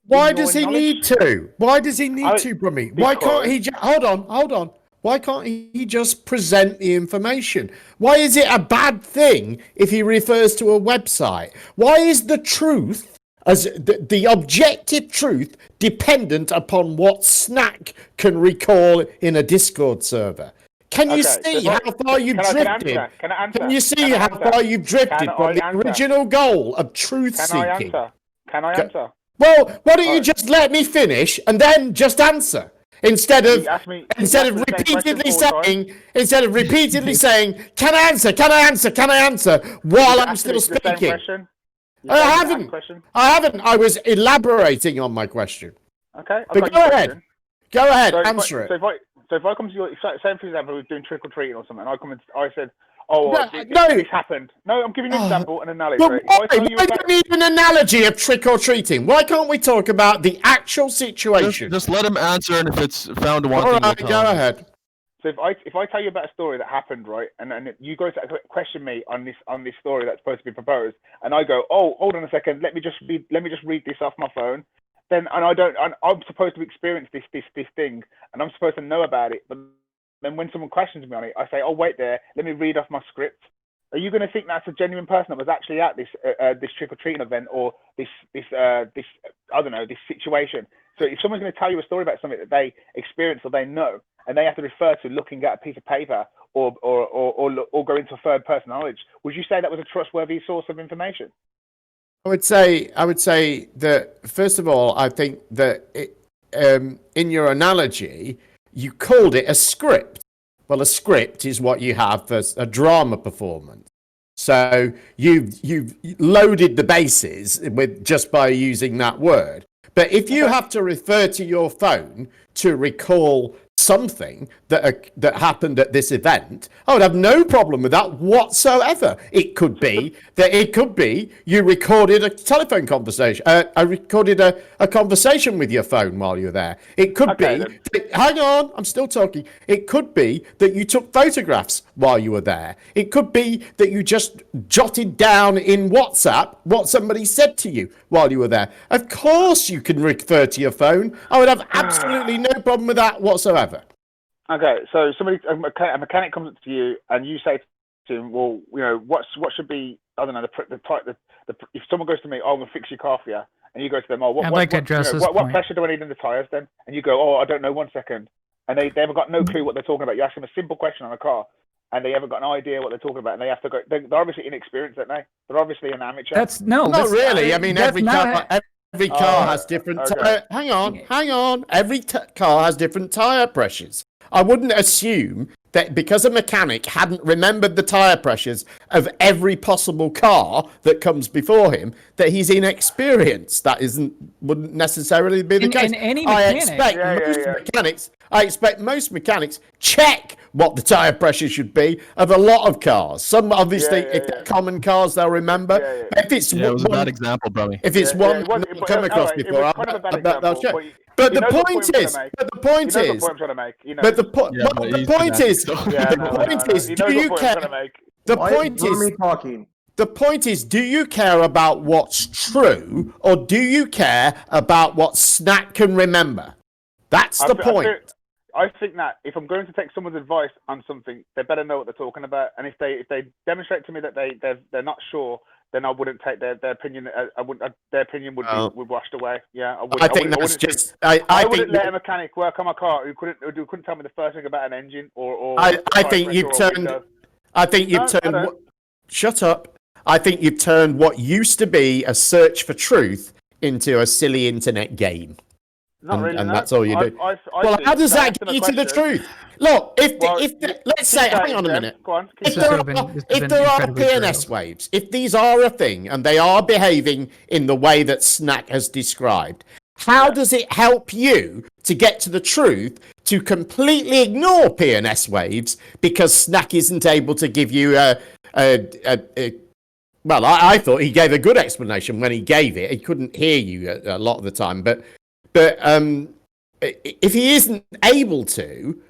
Why does he need to? Why does he need to, Brummy? Why can't he hold on. Why can't he just present the information? Why is it a bad thing if he refers to a website? Why is the truth, as the objective truth, dependent upon what Snack can recall in a Discord server? Can you see how far you've drifted? Can you see how far you've drifted from the original goal of truth seeking? Can I answer? Well, why don't you just let me finish and then just answer instead of repeatedly saying, "Can I answer?" while I'm still speaking. I haven't. I was elaborating on my question. Okay, but go ahead. Go ahead. Answer it. So if I come to you, say for example, we're doing trick or treating or something, and I said, this happened. No, I'm giving you an example, an analogy. But why do you need an analogy of trick-or-treating? Why can't we talk about the actual situation? Just let him answer, and if it's found wanting, all right, go ahead. So if I tell you about a story that happened, right, and you go to question me on this story that's supposed to be proposed, and I go, oh, hold on a second, let me just read this off my phone. Then I'm supposed to experience this thing, and I'm supposed to know about it, but then when someone questions me on it, I say, "Oh, wait there. Let me read off my script." Are you going to think that's a genuine person that was actually at this trick or treating event or this I don't know, this situation? So if someone's going to tell you a story about something that they experienced or they know, and they have to refer to looking at a piece of paper or go into third person knowledge, would you say that was a trustworthy source of information? I would say that first of all, I think that in your analogy, you called it a script. Well, a script is what you have for a drama performance. So you've loaded the bases with just by using that word. But if you have to refer to your phone to recall something that happened at this event, I would have no problem with that whatsoever. It could be you recorded a telephone conversation. I recorded a conversation with your phone while you were there. It could be. Hang on, I'm still talking. It could be that you took photographs while you were there. It could be that you just jotted down in WhatsApp what somebody said to you while you were there. Of course, you can refer to your phone. I would have absolutely no problem with that whatsoever. Okay, so a mechanic comes up to you and you say to him, well, you know, what should be, I don't know, if someone goes to me, oh, I'm going to fix your car for you, and you go to them, oh, what pressure do I need in the tyres then? And you go, oh, I don't know, 1 second. And they haven't got no clue what they're talking about. You ask them a simple question on a car, and they haven't got an idea what they're talking about, and they have to go, they're obviously inexperienced, aren't they? They're obviously an amateur. Not really. I mean, every car has different hang on. Every car has different tyre pressures. I wouldn't assume that because a mechanic hadn't remembered the tyre pressures of every possible car that comes before him, that he's inexperienced. That wouldn't necessarily be the case. In any mechanic. I expect most mechanics check what the tyre pressure should be of a lot of cars. Some obviously, if they're common cars, they'll remember. If it's it was a bad example, Brummy. If it's one I've come across before, they'll check. But the point is, do you care? The point is, do you care about what's true, or do you care about what Snack can remember? That's the point. I think that if I'm going to take someone's advice on something, they better know what they're talking about. And if they demonstrate to me that they're not sure, then I wouldn't take their opinion. Their opinion would be washed away. Yeah, I wouldn't. I wouldn't let a mechanic work on my car who couldn't tell me the first thing about an engine or. I think you've turned. Shut up. I think you've turned what used to be a search for truth into a silly internet game. And that's all you do. Well, how does that get you to the truth? Look, let's say, hang on a minute. If there are PNS waves, if these are a thing and they are behaving in the way that Snack has described, how does it help you to get to the truth to completely ignore PNS waves because Snack isn't able to give you well, I thought he gave a good explanation when he gave it. He couldn't hear you a lot of the time, but if he isn't able to,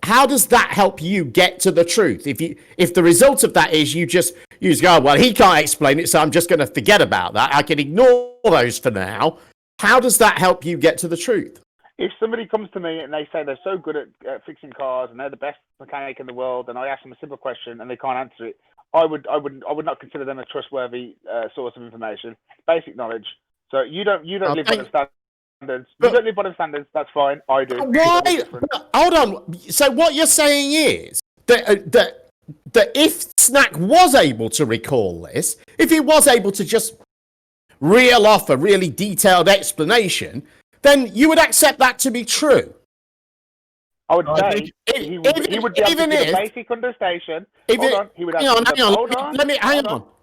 how does that help you get to the truth? If the result of that is you just go, well, he can't explain it, so I'm just going to forget about that. I can ignore those for now. How does that help you get to the truth? If somebody comes to me and they say they're so good at fixing cars and they're the best mechanic in the world, and I ask them a simple question and they can't answer it, I would not consider them a trustworthy source of information. Basic knowledge. So you don't live by the standards. You don't live by the standards. That's fine. I do. Why? Hold on. So what you're saying is that if Snack was able to recall this, if he was able to just reel off a really detailed explanation, then you would accept that to be true. I would say he would be able to give a basic understanding. Hang on.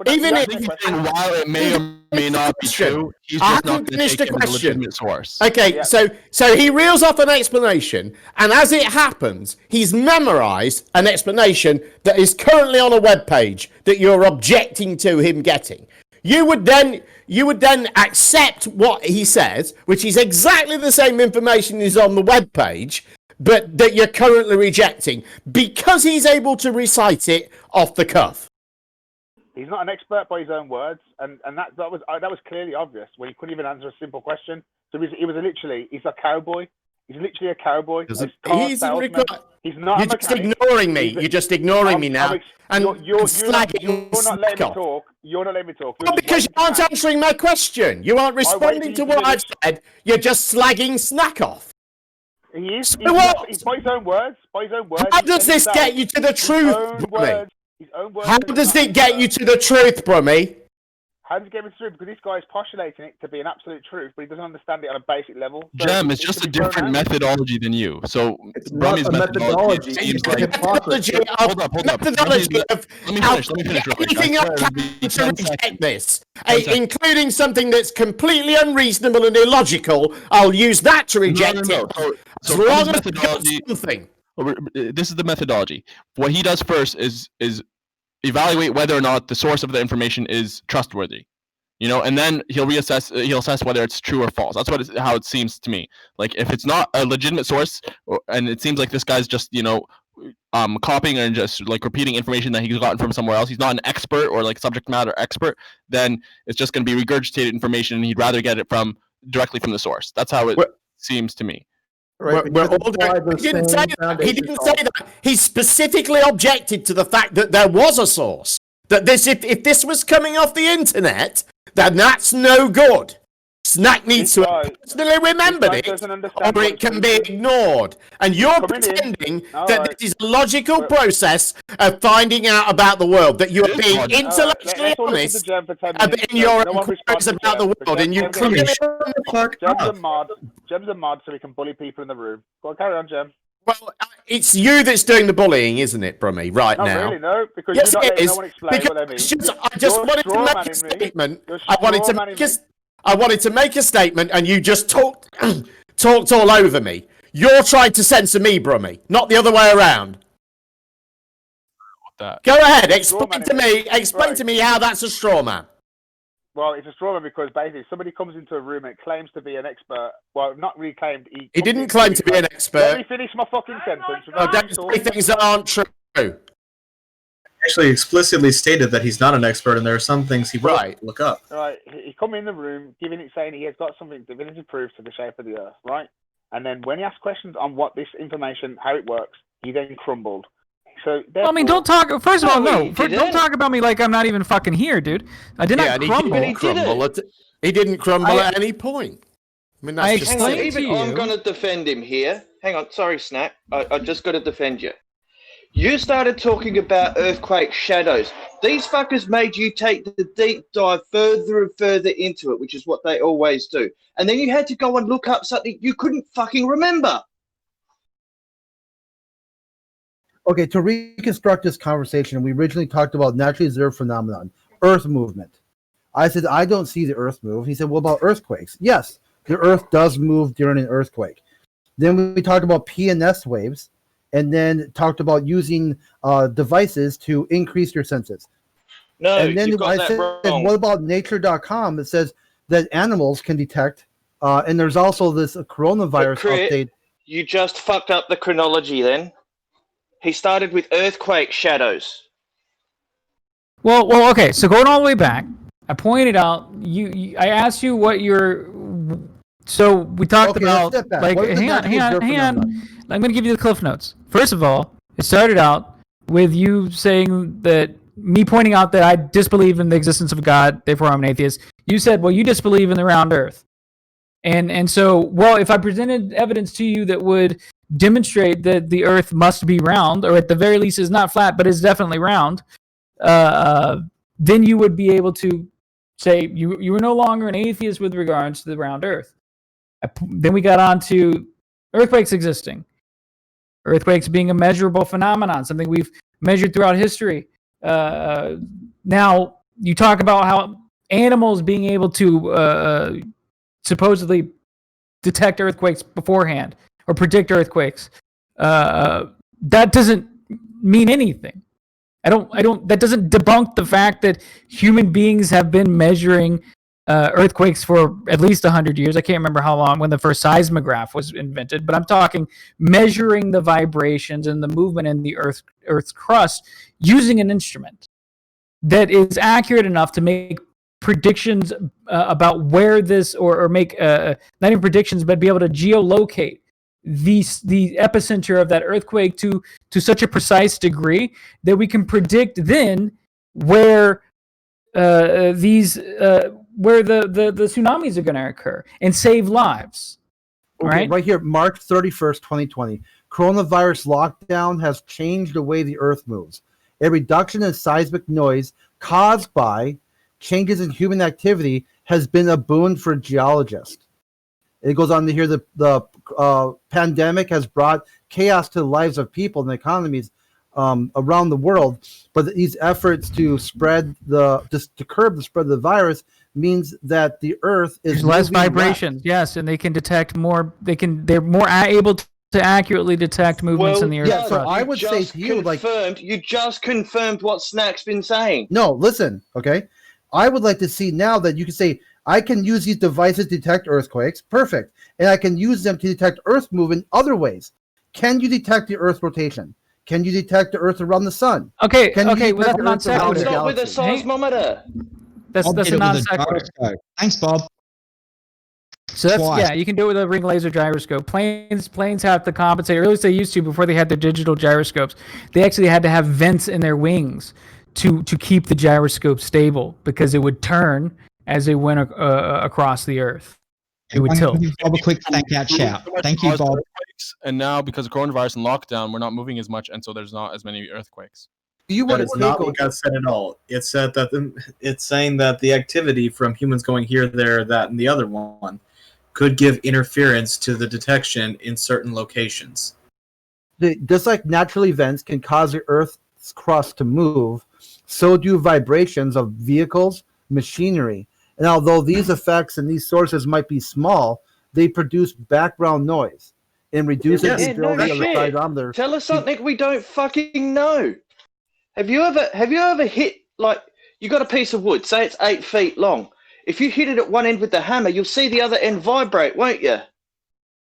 Even if while it may or may not be true, he's just not going to take a legitimate source. Okay, so he reels off an explanation, and as it happens, he's memorized an explanation that is currently on a web page that you're objecting to him getting. You would then accept what he says, which is exactly the same information is on the web page, but that you're currently rejecting because he's able to recite it off the cuff. He's not an expert by his own words, and that was clearly obvious when he couldn't even answer a simple question. So he's a cowboy. He's literally a cowboy. He's not. You're just ignoring me. You're just ignoring me now. You're not letting me talk. You're not letting me talk. Well, because you aren't answering my question. You aren't responding to what I've said. You're just slagging Snack off. He is. So he's by his own words. How does this get you to the truth, Brummy? How does it get you to the truth, Brummy? How does he get me through? Because this guy is postulating it to be an absolute truth, but he doesn't understand it on a basic level. So Gem, it's just a different methodology than you. So it's not a methodology. Seems It's like methodology. Hold up. Methodology of let me finish real quick. anything I can to reject this, including something that's completely unreasonable and illogical. I'll use that to reject it. So as long as methodology, something. This is the methodology. What he does first is evaluate whether or not the source of the information is trustworthy, and then he'll assess whether it's true or false. That's how it seems to me. Like if it's not a legitimate source, and it seems like this guy's just copying and just like repeating information that he's gotten from somewhere else, he's not an expert or like subject matter expert, then it's just going to be regurgitated information, and he'd rather get it directly from the source. That's how it seems to me. Right. He didn't say that. He didn't say that. He specifically objected to the fact that there was a source. That if this was coming off the internet, then that's no good. Snack needs to have personally remembered it, or it can be ignored. And you're pretending that this is a logical process of finding out about the world, that you're being intellectually honest in your inquiries about the world, and you clearly Jem's a mod, so we can bully people in the room. Go on, carry on, Jem. Well, it's you that's doing the bullying, isn't it, Brummy, right now? Not really, no, because yes, you're not letting it is. no one explain what they mean. I just wanted to make a statement. I wanted to make a statement, and you just talked all over me. You're trying to censor me, Brummy, not the other way around. Go ahead, explain to me how that's a straw man. Well, it's a straw man because basically somebody comes into a room and claims to be an expert. Well, not really claimed. He didn't claim to be an expert. Let me finish my fucking sentence. Don't say things that aren't true. Actually explicitly stated that he's not an expert, and there are some things he wrote to look up. Right, he come in the room, saying he has got something definitive proof to the shape of the Earth, right? And then when he asked questions on what this information, how it works, he then crumbled. So I mean, don't talk. First of all, no. Don't talk about me like I'm not even fucking here, dude. I did not crumble. He didn't crumble at any point. I mean, that's I'm going to defend him here. Hang on, sorry, Snack. I just got to defend you. You started talking about earthquake shadows. These fuckers made you take the deep dive further and further into it, which is what they always do. And then you had to go and look up something you couldn't fucking remember. Okay, to reconstruct this conversation, we originally talked about naturally observed phenomenon, Earth movement. I said, I don't see the Earth move. He said, what about earthquakes? Yes, the Earth does move during an earthquake. Then we talked about PNS waves, and then talked about using devices to increase your senses. No, and then you've got I said, wrong. what about nature.com? It says that animals can detect, and there's also this coronavirus update. You just fucked up the chronology then. He started with earthquake shadows. Well, okay. So going all the way back, I pointed out I asked you what your. So we talked about like hang on. I'm going to give you the cliff notes. First of all, it started out with you saying that me pointing out that I disbelieve in the existence of God, therefore I'm an atheist. You said, well, you disbelieve in the round Earth, and so well, if I presented evidence to you that would demonstrate that the Earth must be round, or at the very least is not flat, but is definitely round, then you would be able to say you were no longer an atheist with regards to the round Earth. Then we got on to earthquakes existing. Earthquakes being a measurable phenomenon, something we've measured throughout history. Now, you talk about how animals being able to supposedly detect earthquakes beforehand or predict earthquakes. That doesn't mean anything. That doesn't debunk the fact that human beings have been measuring earthquakes for at least 100 years. I can't remember how long when the first seismograph was invented, but I'm talking measuring the vibrations and the movement in the Earth's crust using an instrument that is accurate enough to make predictions about where this, or make not even predictions, but be able to geolocate the epicenter of that earthquake to such a precise degree that we can predict then where where the tsunamis are going to occur and save lives. Okay, right here, March 31st, 2020. Coronavirus lockdown has changed the way the Earth moves. A reduction in seismic noise caused by changes in human activity has been a boon for geologists. It goes on to here the pandemic has brought chaos to the lives of people and economies around the world, but these efforts to curb the spread of the virus means that the Earth is less vibrations. Yes, and they can detect more. They're more able to accurately detect movements in the Earth. Yeah, so I would say to you, you just confirmed what Snack's been saying. No, listen, okay. I would like to see now that you can say, I can use these devices to detect earthquakes. Perfect. And I can use them to detect Earth movement other ways. Can you detect the Earth rotation? Can you detect the Earth around the sun? Okay, well, that's not secular. It's not with a seismometer. That's a non sequitur. Thanks, Bob. So that's you can do it with a ring laser gyroscope. Planes have to compensate, or at least they used to before they had their digital gyroscopes. They actually had to have vents in their wings to keep the gyroscope stable because it would turn as it went across the Earth. It would tilt. Bob, a quick thank you shout. Thank you, Bob. And now because of coronavirus and lockdown, we're not moving as much, and so there's not as many earthquakes. That is not what got said at all. It's said that it's saying that the activity from humans going here, there, that, and the other one could give interference to the detection in certain locations. Just like natural events can cause the Earth's crust to move, so do vibrations of vehicles, machinery. And although these effects and these sources might be small, they produce background noise and reduce the ability of the seismometer. Tell us something we don't fucking know. Have you ever hit, like, you got a piece of wood, say it's 8 feet long. If you hit it at one end with the hammer, you'll see the other end vibrate, won't you?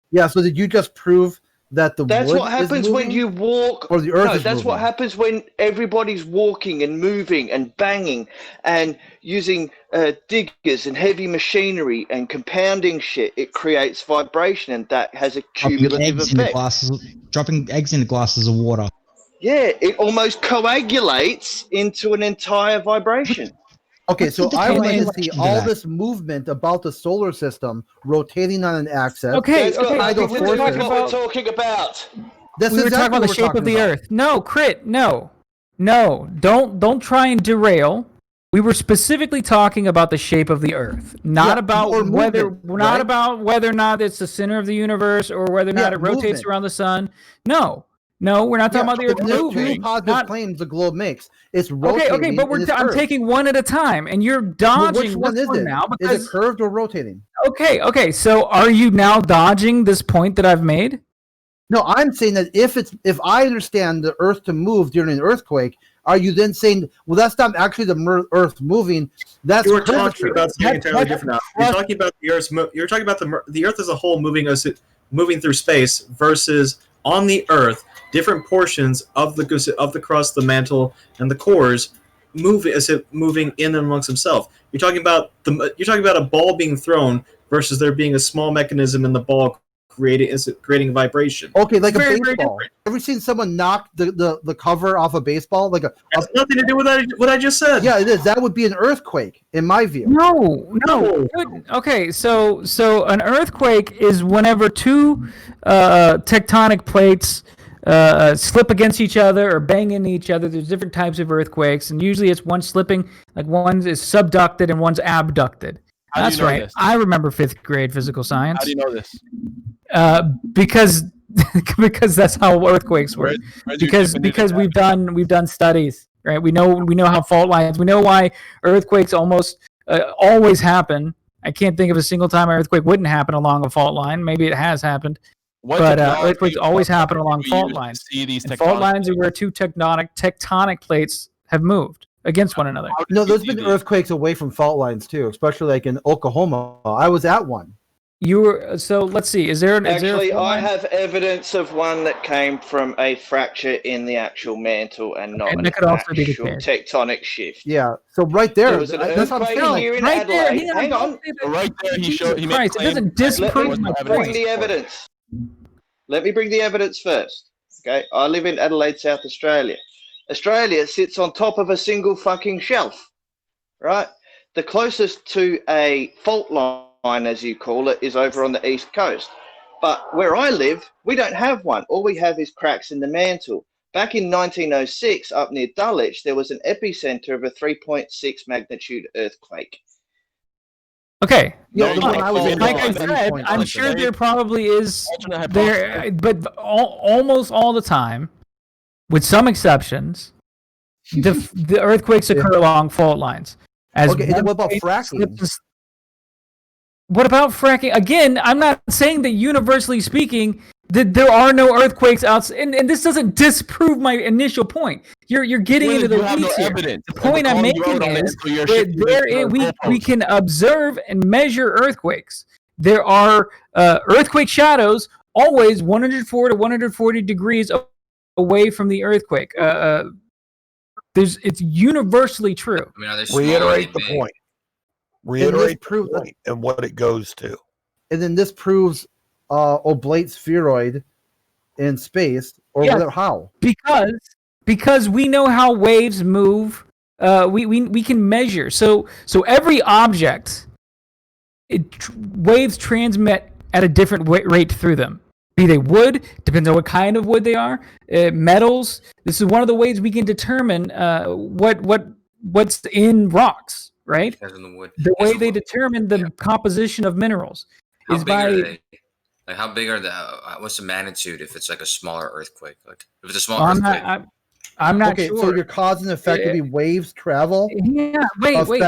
Yeah, so did you just prove that That's what happens when you walk. Or the Earth is that's moving? What happens when everybody's walking and moving and banging and using diggers and heavy machinery and compounding shit. It creates vibration, and that has a cumulative effect. Dropping eggs into glasses of water. Yeah, it almost coagulates into an entire vibration. Okay, so I would like to see all this movement about the solar system rotating on an axis. Okay, That's what we're talking about. We were talking about the shape of the Earth. No, Crit, no. Don't try and derail. We were specifically talking about the shape of the Earth, not about whether or not it's the center of the universe or whether or not it rotates around the sun. No, we're not talking about the Earth moving. There's two positive claims the globe makes. It's rotating. Okay, but I'm taking one at a time, and you're dodging. Which one is it now? Is it curved or rotating? Okay. So are you now dodging this point that I've made? No, I'm saying that if I understand the Earth to move during an earthquake, are you then saying, well, that's not actually the Earth moving? That's you're talking about something entirely different now. You're talking about the Earth. You're talking about the Earth as a whole moving through space versus on the Earth. Different portions of the crust, the mantle, and the cores moving in and amongst themselves. You're talking about a ball being thrown versus there being a small mechanism in the ball creating vibration. Okay, like a baseball. Ever seen someone knock the cover off a baseball? It has nothing to do with what I just said. Yeah, it is. That would be an earthquake, in my view. No. Okay, so an earthquake is whenever two tectonic plates slip against each other or bang into each other. There's different types of earthquakes, and usually it's one slipping, like one is subducted and one's abducted. That's right. This? I remember 5th grade physical science. How do you know this? Because that's how earthquakes work. Because we've done studies, right? We know how fault lines. We know why earthquakes almost always happen. I can't think of a single time an earthquake wouldn't happen along a fault line. Maybe it has happened. But earthquakes always happen along fault lines. Fault lines are where two tectonic plates have moved against one another. No, there's been earthquakes away from fault lines too, especially like in Oklahoma. I was at one. Let's see. I have evidence of one that came from a fracture in the actual mantle and not an actual tectonic shift. Yeah. So right there, there was an earthquake here in Adelaide. Hang on. Right there, he made it doesn't disprove my point. Bring the evidence. Let me bring the evidence first. Okay, I live in Adelaide, South Australia. Australia sits on top of a single fucking shelf, right? The closest to a fault line, as you call it, is over on the east coast. But where I live, we don't have one. All we have is cracks in the mantle. Back in 1906, up near Dulwich, there was an epicenter of a 3.6 magnitude earthquake. Okay. Like I said, I'm sure there probably is there, but almost all the time, with some exceptions, the earthquakes occur along fault lines. What about fracking? What about fracking? Again, I'm not saying that universally speaking that there are no earthquakes outside, and this doesn't disprove my initial point. You're getting into the weeds here. The point I'm making is that we can observe and measure earthquakes. There are earthquake shadows always 104 to 140 degrees away from the earthquake. It's universally true. I mean, reiterate the point. Reiterate the point and what it goes to. And then this proves oblate spheroid in space, or how? Because we know how waves move. We can measure. So every object, waves transmit at a different rate through them. Be they wood, depends on what kind of wood they are. Metals. This is one of the ways we can determine what's in rocks. Right? The way they determine the composition of minerals is by. Like, how big are what's the magnitude if it's like a smaller earthquake? Like, if it's a small earthquake. I'm not sure. So your cause and effect would be waves travel. Yeah. Wait.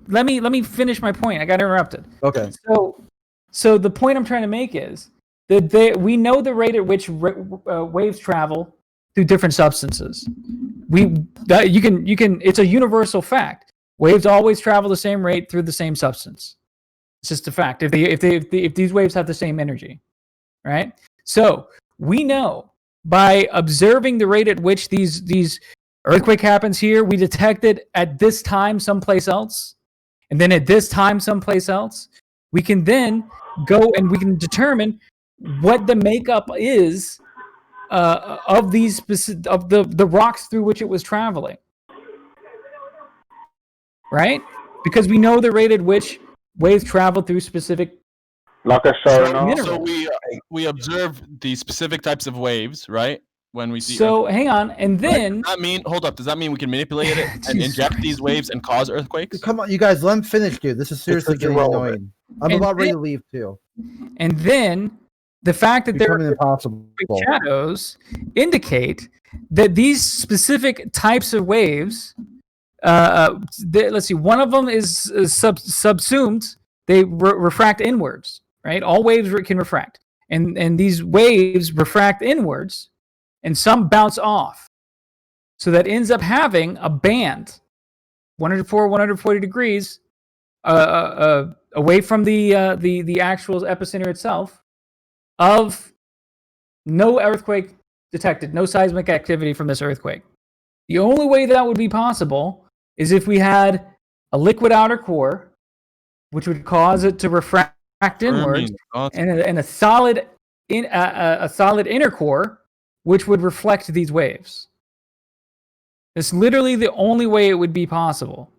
Let me finish my point. I got interrupted. Okay. So the point I'm trying to make is that we know the rate at which waves travel through different substances. It's a universal fact. Waves always travel the same rate through the same substance. It's just a fact. If these waves have the same energy, right? So we know by observing the rate at which these earthquake happens here, we detect it at this time someplace else, and then at this time someplace else. We can then go and we can determine what the makeup is of these of the rocks through which it was traveling. Right? Because we know the rate at which waves travel through specific minerals. So we observe the specific types of waves, right? When we see. So hang on, and then does that mean we can manipulate it and inject these waves and cause earthquakes? Come on, you guys, let him finish, dude. This is seriously getting annoying. I'm about ready to leave too. And then the fact that there are impossible shadows indicate that these specific types of waves. Let's see. One of them is subsumed. They refract inwards, right? All waves can refract, and these waves refract inwards, and some bounce off. So that ends up having a band, 104, 140 degrees, away from the actual epicenter itself, of no earthquake detected, no seismic activity from this earthquake. The only way that would be possible is if we had a liquid outer core, which would cause it to refract inwards, and a solid inner core, which would reflect these waves. It's literally the only way it would be possible.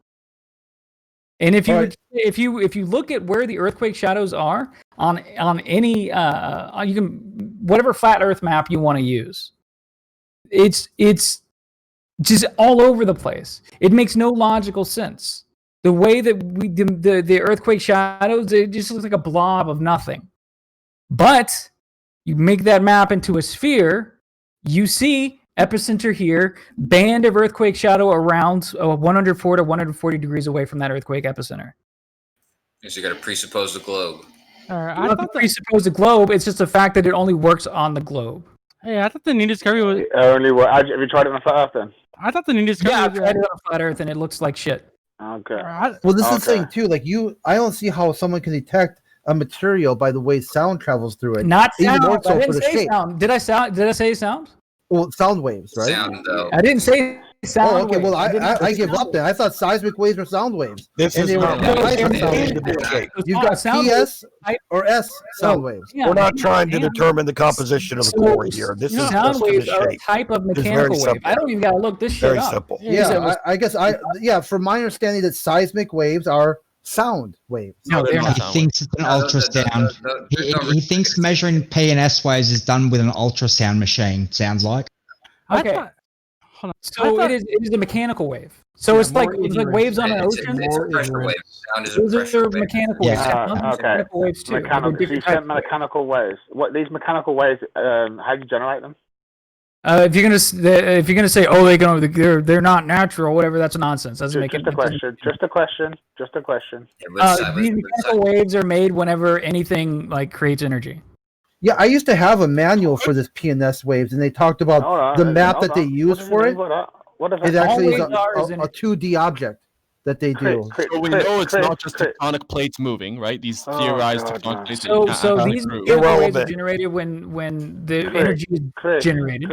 And if you look at where the earthquake shadows are on any you can whatever flat Earth map you want to use, it's just all over the place. It makes no logical sense. The way that the earthquake shadows, it just looks like a blob of nothing. But you make that map into a sphere, you see epicenter here, band of earthquake shadow around 104 to 140 degrees away from that earthquake epicenter. So you got to presuppose the globe. I thought presuppose the globe. It's just the fact that it only works on the globe. Hey, I thought the new discovery was only. Have you tried it on flat Earth then? I thought the new discovery. Yeah, I've tried it on flat Earth and it looks like shit. Okay. Well, this is the thing too. Like I don't see how someone can detect a material by the way sound travels through it. Not sound. I didn't say sound. Did I say sound? Well, sound waves, right? Sound, though. I didn't say sound. Oh, okay. Waves. Well, I give up then. I thought seismic waves were sound waves. This is not You've got PS or S sound waves. We're not trying to determine the composition of the core here. This is sound waves are a type of mechanical wave. I don't even got to look this shit up. Very simple. Yeah, I guess from my understanding that seismic waves are sound waves. No, he thinks it's an ultrasound. He thinks measuring P and S waves is done with an ultrasound machine. Sounds like. Okay. So it is a mechanical wave. So it's like waves on an ocean. It's a pressure wave. Sound is a Those pressure are wave. mechanical waves. Mechanical waves too. Mechanical waves. What these mechanical waves? How do you generate them? If you're gonna say, oh, they're not natural, whatever, that's nonsense. Doesn't make it. Just a question. These mechanical waves are made whenever anything like creates energy. Yeah, I used to have a manual for this PNS waves, and they talked about the map that they use for it. It actually is a 2D object that they do. So we know it's not just tectonic plates moving, right? These theorized tectonic plates. So these waves are generated when the energy is generated.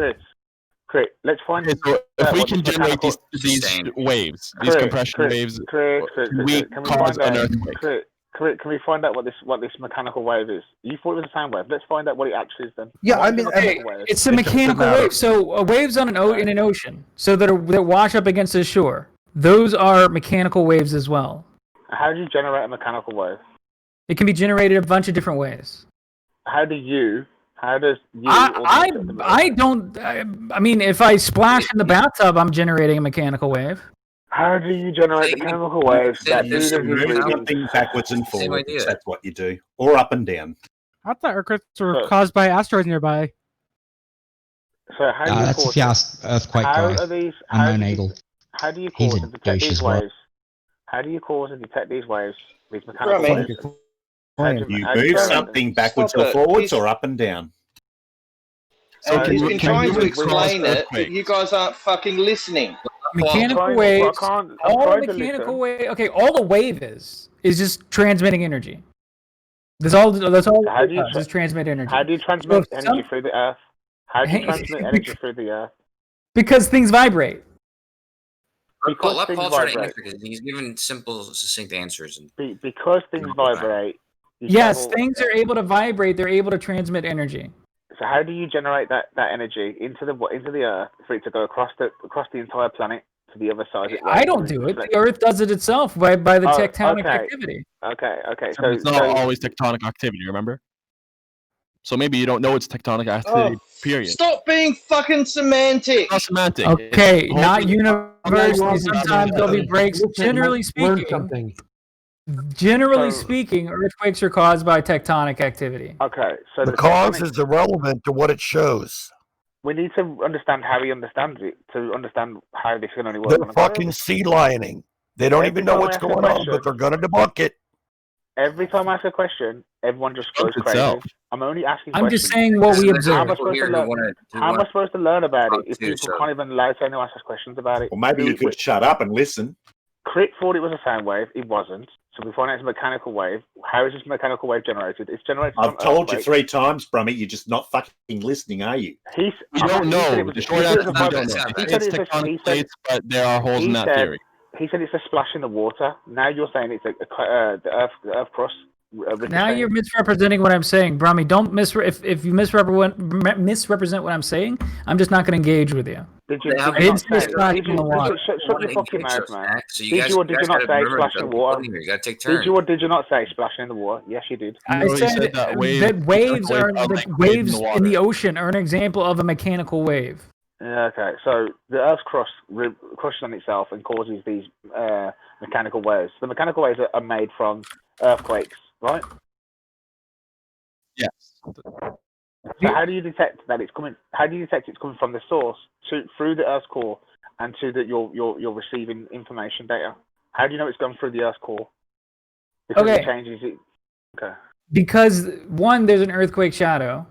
Chris, let's find if we can generate these waves, these compression waves, we cause an earthquake. Can we find out what this mechanical wave is? You thought it was a sound wave. Let's find out what it actually is then. Yeah, I mean, it's a mechanical wave. So waves in an ocean, so that wash up against the shore. Those are mechanical waves as well. How do you generate a mechanical wave? It can be generated a bunch of different ways. How does you? I don't. I mean, if I splash in the bathtub, I'm generating a mechanical wave. How do you generate the chemical waves that do something backwards and forwards? That's what you do, or up and down. I thought earthquakes were caused by asteroids nearby. So how do you that's if you ask Earthquake guy. I'm unable. How do you cause and detect these waves? How do you cause and detect these waves? These mechanical waves. You move something backwards or forwards, or up and down. So he's been trying to explain it, but you guys aren't fucking listening. Mechanical waves. All mechanical wave. Okay, all the wave is just transmitting energy. That's all. How do you just transmit energy? How do you transmit energy through the Earth? How do you transmit energy through the Earth? Because things vibrate. Let Paul try to answer because he's given simple, succinct answers. Because things vibrate. Yes, things are able to vibrate. They're able to transmit energy. So how do you generate that energy into the Earth for it to go across the entire planet to the other side? I don't do it. The Earth does it itself by the tectonic activity. Okay. So it's not always tectonic activity. Remember? So maybe you don't know it's tectonic activity. Period. Stop being fucking semantic. Not semantic. Okay, not universally. Sometimes there'll be breaks. Generally speaking, earthquakes are caused by tectonic activity. Okay, so the cause is irrelevant to what it shows. We need to understand how he understands it to understand how this can only work. They're fucking sea lioning. They don't even know what's going on, but they're gonna debunk it. Every time I ask a question, everyone just goes crazy. I'm only asking questions. I'm just saying what we observe. How am I supposed to learn about it if people can't even allow anyone to ask us questions about it? Well, maybe you could shut up and listen. Crit thought it was a sound wave. It wasn't. So we find out it's a mechanical wave. How is this mechanical wave generated? It's generated. I've told you 3 times, Brummy. You're just not fucking listening, are you? You don't know. The short answer is we don't know. It's tectonic plates, but there are holes in that theory. He said it's a splash in the water. Now you're saying it's the Earth crust. Now you're misrepresenting what I'm saying, Brummy. Don't if you misrepresent what I'm saying, I'm just not going to engage with you. Did you not say? Shut your fucking mouth, man. Did you or did you not say splash in the water? You got to take turns. Did you or did you not say splashing in the water? Yes, you did. I said that waves in the ocean are an example of a mechanical wave. Yeah, okay. So the Earth's crust crushes on itself and causes these mechanical waves. The mechanical waves are made from earthquakes, right? Yes. So how do you detect that it's coming? How do you detect it's coming from the source through the Earth's core and to that you're receiving information data? How do you know it's going through the Earth's core? Because it changes it. Okay. Because 1, there's an earthquake shadow,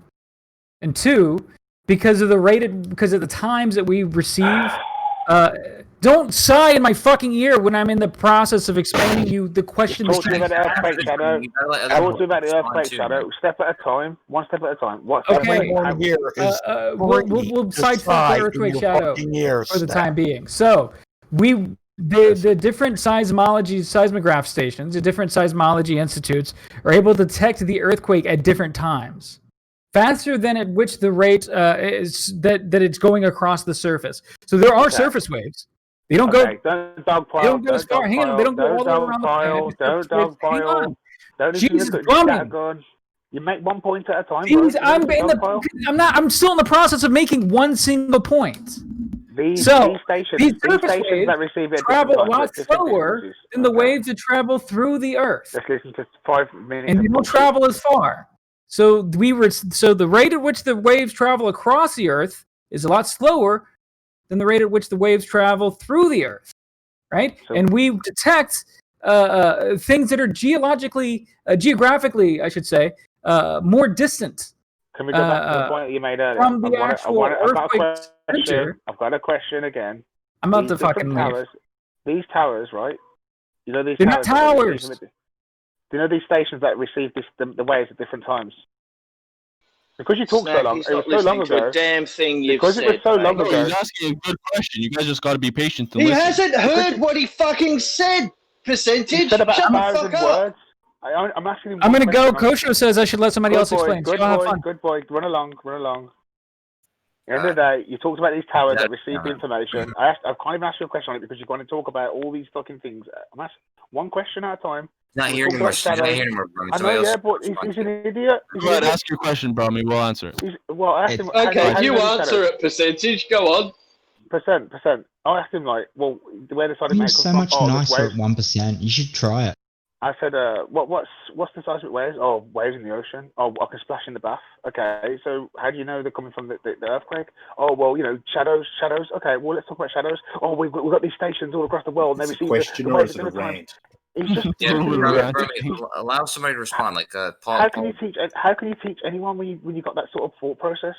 and 2, because of the times that we receive. Don't sigh in my fucking ear when I'm in the process of explaining you the question. Talk to me about the earthquake shadow. Talk to me about the earthquake shadow. Step at a time. One step at a time. Okay. We'll sidestep the earthquake shadow for the time being. So the different seismograph stations, the different seismology institutes are able to detect the earthquake at different times. Faster than at which the rate is that it's going across the surface. So there are surface waves. They don't go. Don't dogpile. They don't go as far. Hang on. They don't go all the way around the planet. Don't dogpile. Don't Jesus, scattergun. You make 1 point at a time. I'm still in the process of making one single point. These stations that receive it travel a lot slower than the waves that travel through the Earth. Let's listen to 5 minutes. And they don't travel as far. So the rate at which the waves travel across the Earth is a lot slower than the rate at which the waves travel through the Earth, right? And we detect things that are geographically, I should say, more distant. Can we go back to the point that you made earlier? From the actual earthquake center. I've got a question again. I'm about to fucking leave. These towers, right? You know these. They're not towers. Do you know these stations that receive the waves at different times? Because you talked so long, it was so long ago. Damn thing you've because said. It was so long ago. He's asking a good question. You guys just got to be patient. He hasn't heard what he fucking said. Percentage. Shut the fuck up. I'm asking him. I'm gonna go. Kosho says I should let somebody else explain. Good boy. Run along. At the end of the day, you talked about these towers that receive the information. I can't even ask you a question on it because you're going to talk about all these fucking things. I'm asking one question at a time. Not here anymore. I know, yeah, but he's an idiot. Go ahead, ask your question, Brommy. We'll answer it. I asked him, okay, you answer it, percentage. Go on. Percent. I asked him, like, well, where the seismic waves. So much nicer at 1%. You should try it. I said, what's the seismic waves? Oh, waves in the ocean. Oh, I can splash in the bath. Okay, so how do you know they're coming from the earthquake? Oh, well, shadows. Okay, well, let's talk about shadows. Oh, we've got these stations all across the world. Is it a question or is it a rant? It's just allow somebody to respond. Like Paul. How can you teach anyone when you got that sort of thought process?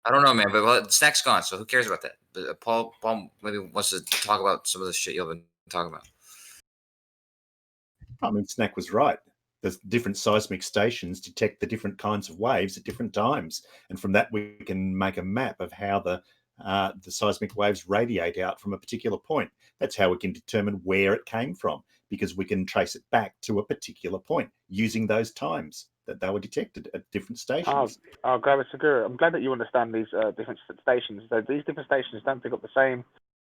I don't know, man. But Snack's gone, so who cares about that? But Paul maybe wants to talk about some of the shit you've been talking about. I mean, Snack was right. The different seismic stations detect the different kinds of waves at different times, and from that we can make a map of how the seismic waves radiate out from a particular point. That's how we can determine where it came from, because we can trace it back to a particular point using those times that they were detected at different stations. Oh, Gravity, I'm glad that you understand these different stations. So these different stations don't pick up the same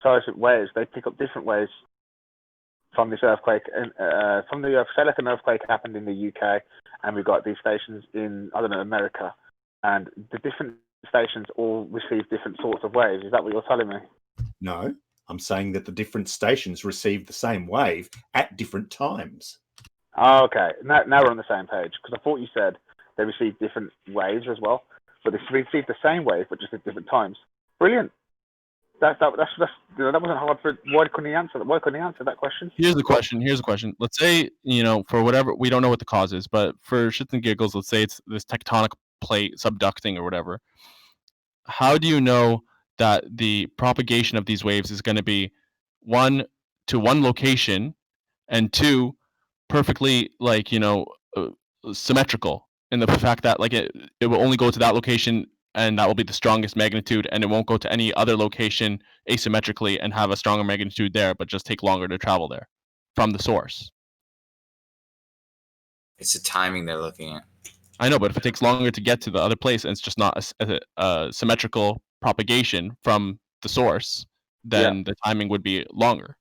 seismic waves. They pick up different waves from this earthquake. And from the say like an earthquake happened in the UK, and we got these stations in, I don't know, America. And the different stations all receive different sorts of waves. Is that what you're telling me? No, I'm saying that the different stations receive the same wave at different times. Oh, okay. Now we're on the same page, because I thought you said they receive different waves as well, but they receive the same wave, but just at different times. Brilliant. That wasn't hard for. Why couldn't he answer that? Why couldn't he answer that question? Here's the question. Let's say, for whatever, we don't know what the cause is, but for shits and giggles, let's say it's this tectonic plate subducting or whatever. How do you know that the propagation of these waves is going to be one to one location, and two perfectly symmetrical in the fact that it will only go to that location and that will be the strongest magnitude, and it won't go to any other location asymmetrically and have a stronger magnitude there, but just take longer to travel there from the source? It's the timing they're looking at. I know, but if it takes longer to get to the other place and it's just not a symmetrical propagation from the source, then the timing would be longer.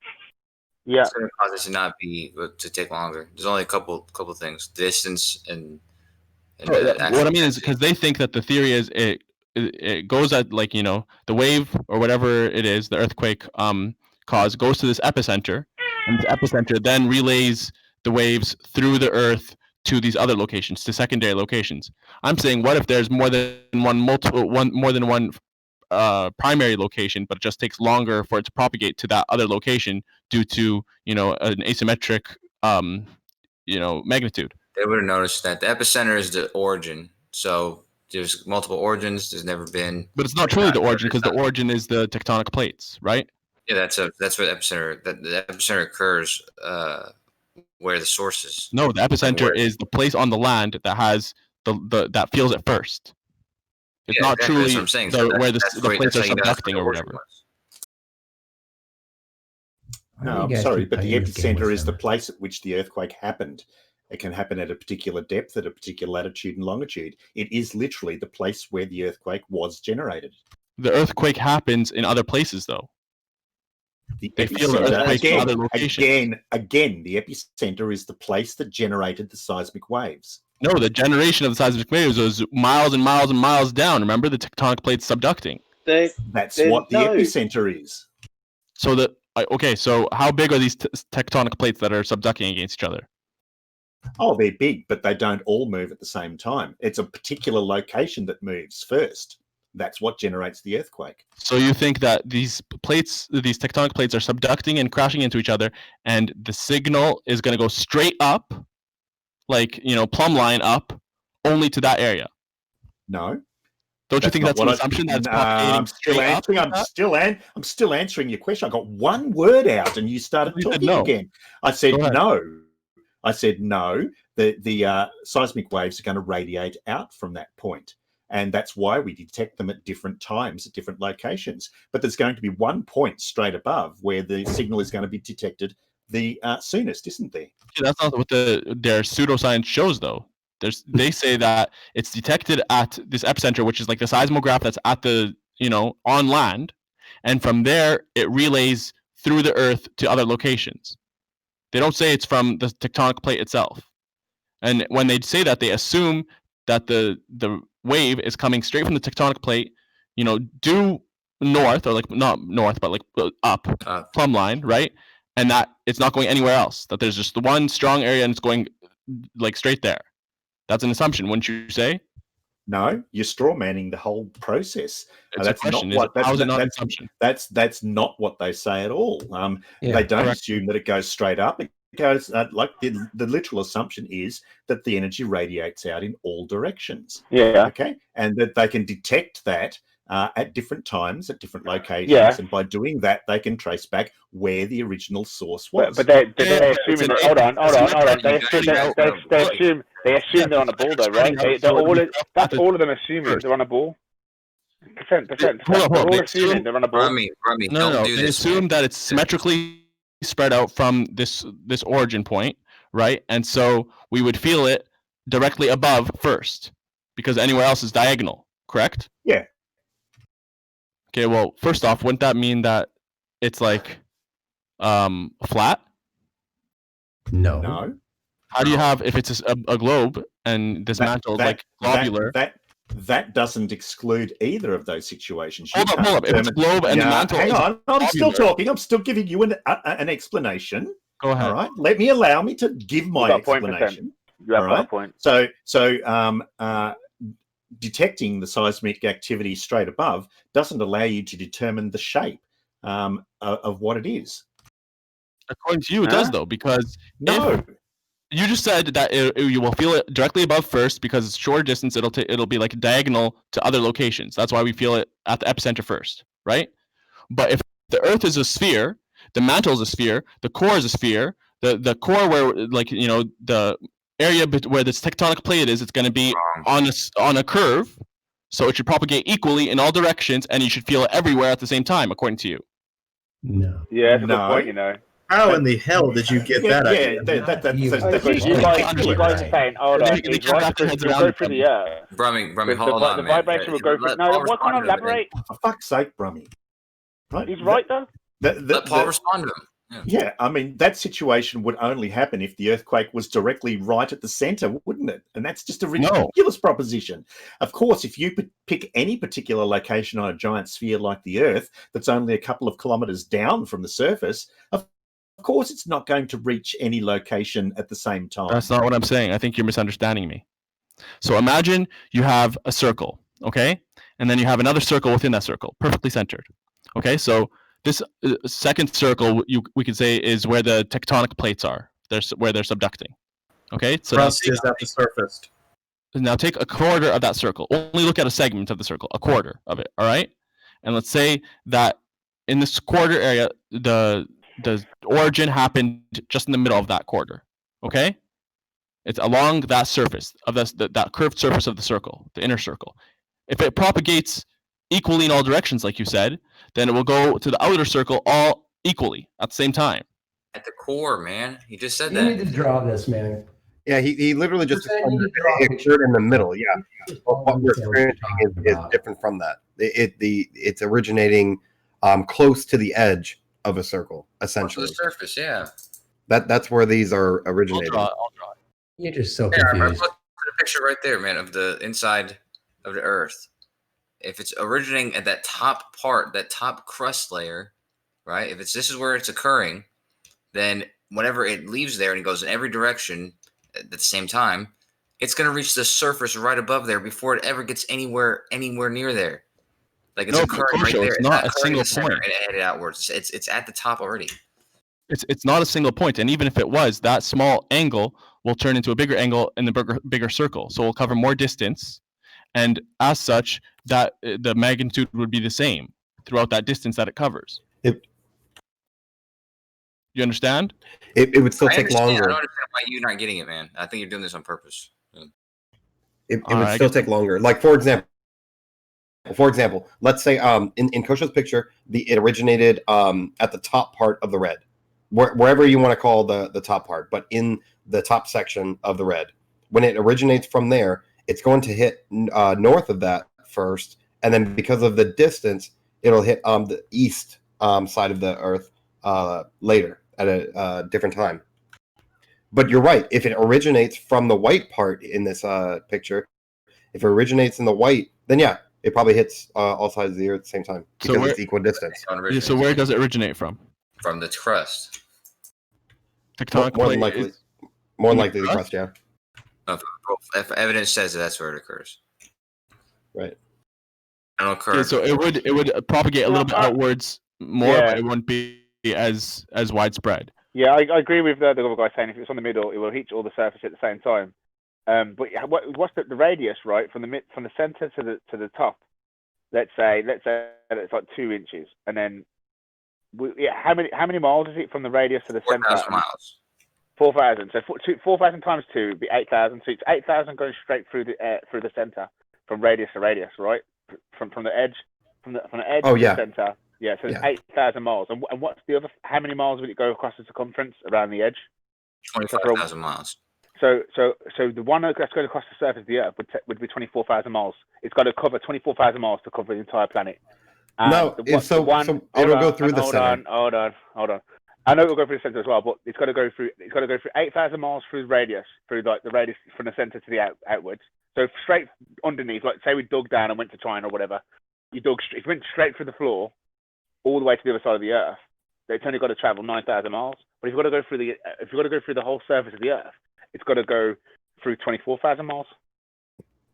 Yeah, it's going to cause it to not be to take longer. There's only a couple things: distance and what I mean is because they think that the theory is it goes at the wave or whatever it is, the earthquake cause goes to this epicenter, and the epicenter then relays the waves through the earth to these other locations, to secondary locations. I'm saying, what if there's more than one primary location, but it just takes longer for it to propagate to that other location due to an asymmetric magnitude? They would have noticed that the epicenter is the origin. So there's multiple origins. There's never been. But it's not truly the origin, because the origin is the tectonic plates, right? Yeah, that's what epicenter. The epicenter occurs where the source is. No, the epicenter is the place on the land that has that feels it first. It's not truly where the plates are subducting or whatever. No, I'm sorry, but the epicenter is the place at which the earthquake happened. It can happen at a particular depth, at a particular latitude and longitude. It is literally the place where the earthquake was generated. The earthquake happens in other places, though. They feel the earthquake in other locations. Again, the epicenter is the place that generated the seismic waves. No, the generation of the seismic waves was miles and miles and miles down. Remember, the tectonic plates subducting. That's what the epicenter is. So so how big are these tectonic plates that are subducting against each other? Oh, they're big, but they don't all move at the same time. It's a particular location that moves first. That's what generates the earthquake. So you think that these tectonic plates are subducting and crashing into each other, and the signal is going to go straight up, like, plumb line up, only to that area? No. Don't you think that's an assumption that's propagating straight up? I'm still answering your question. I got one word out, and you started talking again. I said no. I said no. The seismic waves are going to radiate out from that point. And that's why we detect them at different times, at different locations. But there's going to be one point straight above where the signal is going to be detected the soonest, isn't there? That's not what their pseudoscience shows, though. They say that it's detected at this epicenter, which is like the seismograph that's at the, on land. And from there, it relays through the Earth to other locations. They don't say it's from the tectonic plate itself. And when they say that, they assume that the wave is coming straight from the tectonic plate, due north, or like not north, but like up, plumb line, right? And that it's not going anywhere else. That there's just the one strong area and it's going like straight there. That's an assumption, wouldn't you say? No, you're straw manning the whole process. That's not an assumption. That's not what they say at all. They don't assume that it goes straight up. It goes like the literal assumption is that the energy radiates out in all directions. Yeah. Okay, and that they can detect that at different times, at different locations, and by doing that, they can trace back where the original source was. But they're assuming. Hold on. They assume they're on a ball, though, right? That's all of them assuming they're on a ball. Percent. Hold on. They're all assuming they're on a ball. No. They assume that it's symmetrically spread out from this origin point, right? And so we would feel it directly above first, because anywhere else is diagonal, correct? Yeah. Okay, well, first off, wouldn't that mean that it's like flat? No. How do you have, if it's a globe and this mantle is like globular? That doesn't exclude either of those situations. Hold up. If it's a globe and the mantle hang is on, I'm globular. still talking. I'm still giving you an explanation. Go ahead. All right, allow me to give my explanation. You have a point. So detecting the seismic activity straight above doesn't allow you to determine the shape of what it is. According to you, it does, though, because you just said that you will feel it directly above first because it's short distance. It'll be like diagonal to other locations. That's why we feel it at the epicenter first, right? But if the Earth is a sphere, the mantle is a sphere, the core is a sphere. The core where the area where this tectonic plate is, it's going to be on a curve, so it should propagate equally in all directions, and you should feel it everywhere at the same time, according to you. No. Yeah, that's a good point, How in the hell did you get that idea? You guys are saying, hold on, he's right because we'll go through the Earth. Brummy, hold on, the man. vibration will go through. No, what can I elaborate? For fuck's sake, Brummy. Right? He's right, though. Let Paul respond to him. Yeah, I mean, that situation would only happen if the earthquake was directly right at the center, wouldn't it? And that's just a ridiculous proposition. Of course, if you pick any particular location on a giant sphere like the Earth that's only a couple of kilometers down from the surface, of course it's not going to reach any location at the same time. That's not what I'm saying. I think you're misunderstanding me. So imagine you have a circle, okay? And then you have another circle within that circle, perfectly centered. Okay, so this second circle, we could say, is where the tectonic plates are. Where they're subducting. Okay, so crust is at the surface. Now take a quarter of that circle. Only look at a segment of the circle, a quarter of it. All right, and let's say that in this quarter area, the origin happened just in the middle of that quarter. Okay, it's along that surface of that curved surface of the circle, the inner circle. If it propagates equally in all directions, like you said, then it will go to the outer circle all equally at the same time. At the core, man. He just said You that. need to draw this, man. Yeah, he literally just it occurred in the middle. Yeah, what we're experiencing is different from that. It's originating close to the edge of a circle, essentially. Close to the surface, yeah. That's where these are originating. I'll draw it. You're just so confused. To the picture right there, man, of the inside of the Earth. If it's originating at that top part, that top crust layer, right? If this is where it's occurring, then whenever it leaves there and it goes in every direction at the same time, it's going to reach the surface right above there before it ever gets anywhere near there. Like it's occurring right there. It's not a single point. point. And headed outwards. It's at the top already. It's not a single point, and even if it was, that small angle will turn into a bigger angle in the bigger circle. So we'll cover more distance, and as such, that the magnitude would be the same throughout that distance that it covers. You understand? It would still take longer. I don't understand why you're not getting it, man. I think you're doing this on purpose. It would still take longer. Like for example, let's say in Kosha's picture, it originated at the top part of the red, wherever you want to call the top part, but in the top section of the red. When it originates from there, it's going to hit north of that first, and then because of the distance, it'll hit the east side of the Earth later at a different time. But you're right. If it originates from the white part in this picture, if it originates in the white, then yeah, it probably hits all sides of the Earth at the same time because it's equal distance. So where does it originate from? From the crust. Tectonic more plate likely, more likely the crust, yeah. If evidence says that's where it occurs. Right. It don't occur. Yeah, so it would propagate a little bit outwards more, but it wouldn't be as widespread. Yeah, I agree with the other guy saying if it's on the middle, it will hit all the surface at the same time. But what's the radius, right, from the center to the top? Let's say it's like 2 inches, and then how many miles is it from the radius to the center? 4,000 miles. 4,000. So 4,000 times 2 would be 8,000. So it's 8,000 going straight through the center from radius to radius, right? From the edge to the center. Yeah, so it's 8,000 miles. And what's the other? How many miles would it go across the circumference around the edge? 25,000 miles. So the one that's going across the surface of the Earth would be 24,000 miles. It's got to cover 24,000 miles to cover the entire planet. So it'll go through the center. Hold on. I know it'll go through the center as well, but it's got to go through 8,000 miles through the radius, through like the radius from the center to the outwards. So straight underneath, like say we dug down and went to China or whatever, if you went straight through the floor, all the way to the other side of the Earth, it's only got to travel 9,000 miles. But if you've got to go through the whole surface of the Earth, it's got to go through 24,000 miles.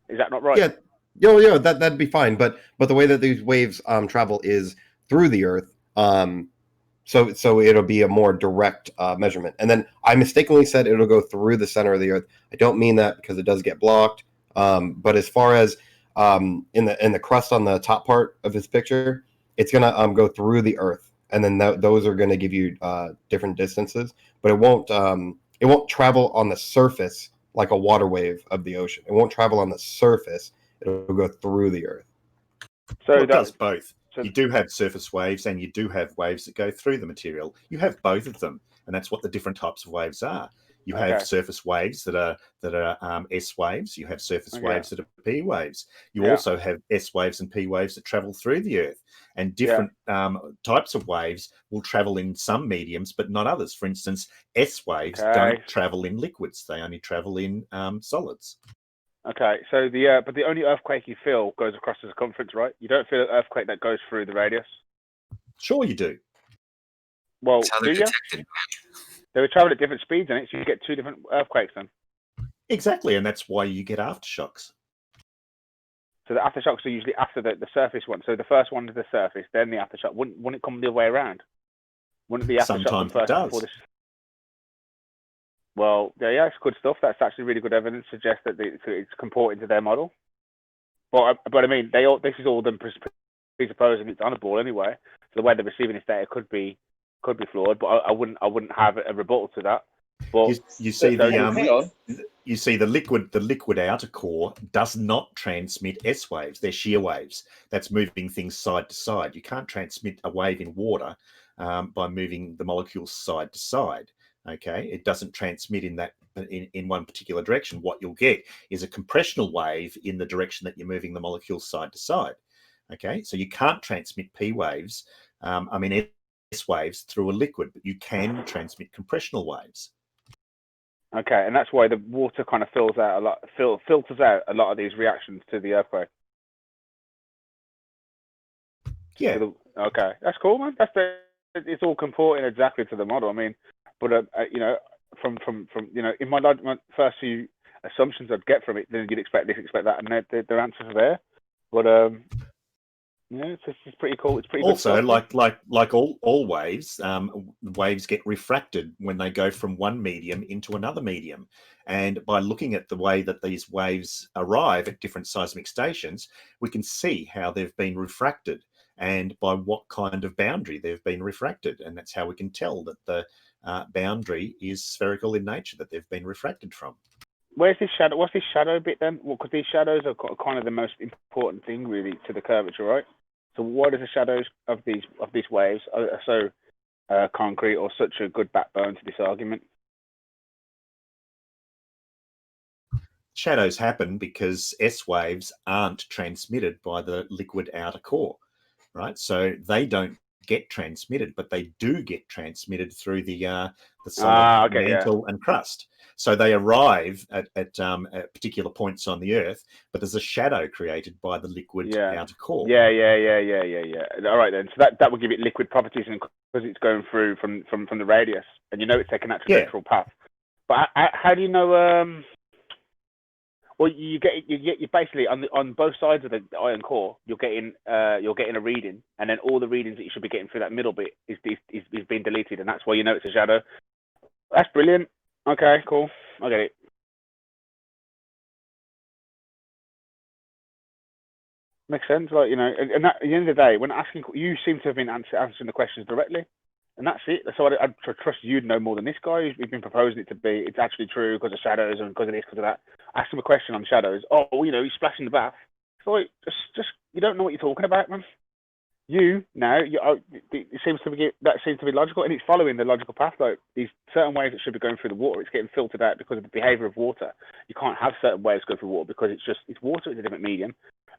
Is that not right? Yeah, that'd be fine. But the way that these waves travel is through the Earth. So it'll be a more direct measurement. And then I mistakenly said it'll go through the center of the Earth. I don't mean that because it does get blocked. But as far as in the crust on the top part of this picture, it's gonna go through the Earth, and then those are gonna give you different distances. But it won't travel on the surface like a water wave of the ocean. It won't travel on the surface. It'll go through the Earth. So it does both. You do have surface waves, and you do have waves that go through the material. You have both of them, and that's what the different types of waves are. You have surface waves that are S waves. You have surface waves that are P waves. You also have S waves and P waves that travel through the Earth. And different types of waves will travel in some mediums, but not others. For instance, S waves don't travel in liquids; they only travel in solids. Okay, so but the only earthquake you feel goes across the circumference, right? You don't feel an earthquake that goes through the radius. Sure, you do. Well, That's how they're detected. They would travel at different speeds in it, so you get 2 different earthquakes then. Exactly, and that's why you get aftershocks. So the aftershocks are usually after the surface one. So the first one is the surface, then the aftershock. Wouldn't it come the other way around? Wouldn't the aftershock Sometimes come first it does. before this? Well, yeah, it's good stuff. That's actually really good evidence. Suggests that it's comporting to their model. But I mean, this is all them presupposing it's on a ball anyway. So the way they're receiving this data could be flawed. But I wouldn't have a rebuttal to that. But you see the liquid outer core does not transmit S waves. They're shear waves. That's moving things side to side. You can't transmit a wave in water by moving the molecules side to side. Okay, it doesn't transmit in one particular direction. What you'll get is a compressional wave in the direction that you're moving the molecules side to side. Okay, so you can't transmit P waves, S waves through a liquid, but you can transmit compressional waves. Okay, and that's why the water kind of filters out a lot of these reactions to the earthquake. Yeah. Okay, that's cool, man. It's all comporting exactly to the model. I mean, but you know, from you know, in my first few assumptions I'd get from it, then you'd expect this, expect that, and their answers are there. But yeah, it's pretty cool. It's pretty also good stuff. like all waves, waves get refracted when they go from one medium into another medium, and by looking at the way that these waves arrive at different seismic stations, we can see how they've been refracted and by what kind of boundary they've been refracted, and that's how we can tell that the boundary is spherical in nature that they've been refracted from. Where's this shadow? What's this shadow bit then? Well, because these shadows are kind of the most important thing really to the curvature, right? So why does the shadows of these waves are so concrete or such a good backbone to this argument? Shadows happen because S waves aren't transmitted by the liquid outer core, right? So they don't get transmitted, but they do get transmitted through the solid mantle and crust. So they arrive at particular points on the Earth, but there's a shadow created by the liquid outer core. Yeah. All right then. So that would give it liquid properties, and because it's going through from the radius, and you know it's taking that natural path. But how do you know? Well, you basically on both sides of the iron core, you're getting a reading, and then all the readings that you should be getting through that middle bit is being deleted, and that's why you know it's a shadow. That's brilliant. Okay, cool. I get it. Makes sense. Like, you know, and at the end of the day, when asking, you seem to have been answering the questions directly, and that's it. So I trust you'd know more than this guy who's been proposing it to be. It's actually true because of shadows and because of this, because of that. Ask him a question on shadows. Oh, you know, he's splashing the bath. It's like just you don't know what you're talking about, man. It seems to be logical, and it's following the logical path. Like these certain waves that should be going through the water, it's getting filtered out because of the behavior of water. You can't have certain waves go through water because it's water. It's a different medium,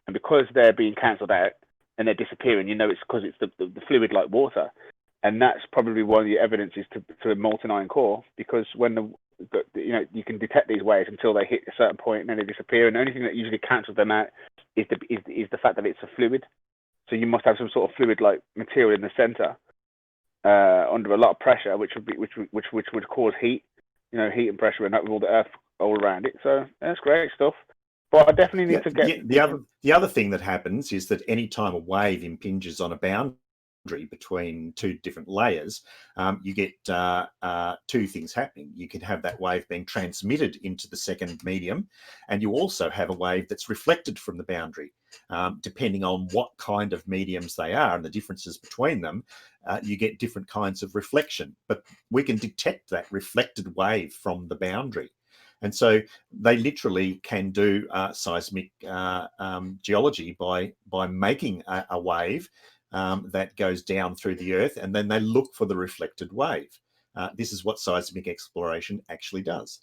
and because they're being cancelled out and they're disappearing, you know it's because it's the fluid like water, and that's probably one of the evidences to a molten iron core, because when you can detect these waves until they hit a certain point and then they disappear, and the only thing that usually cancels them out is the fact that it's a fluid. So you must have some sort of fluid-like material in the center under a lot of pressure, which would cause heat, heat and pressure, and that with all the earth all around it. So that's great stuff. But I definitely need to get the other thing that happens is that any time a wave impinges on a boundary between two different layers, you get two things happening. You can have that wave being transmitted into the second medium, and you also have a wave that's reflected from the boundary. Depending on what kind of mediums they are and the differences between them, you get different kinds of reflection. But we can detect that reflected wave from the boundary. And so they literally can do seismic geology by making a wave that goes down through the earth, and then they look for the reflected wave. This is what seismic exploration actually does.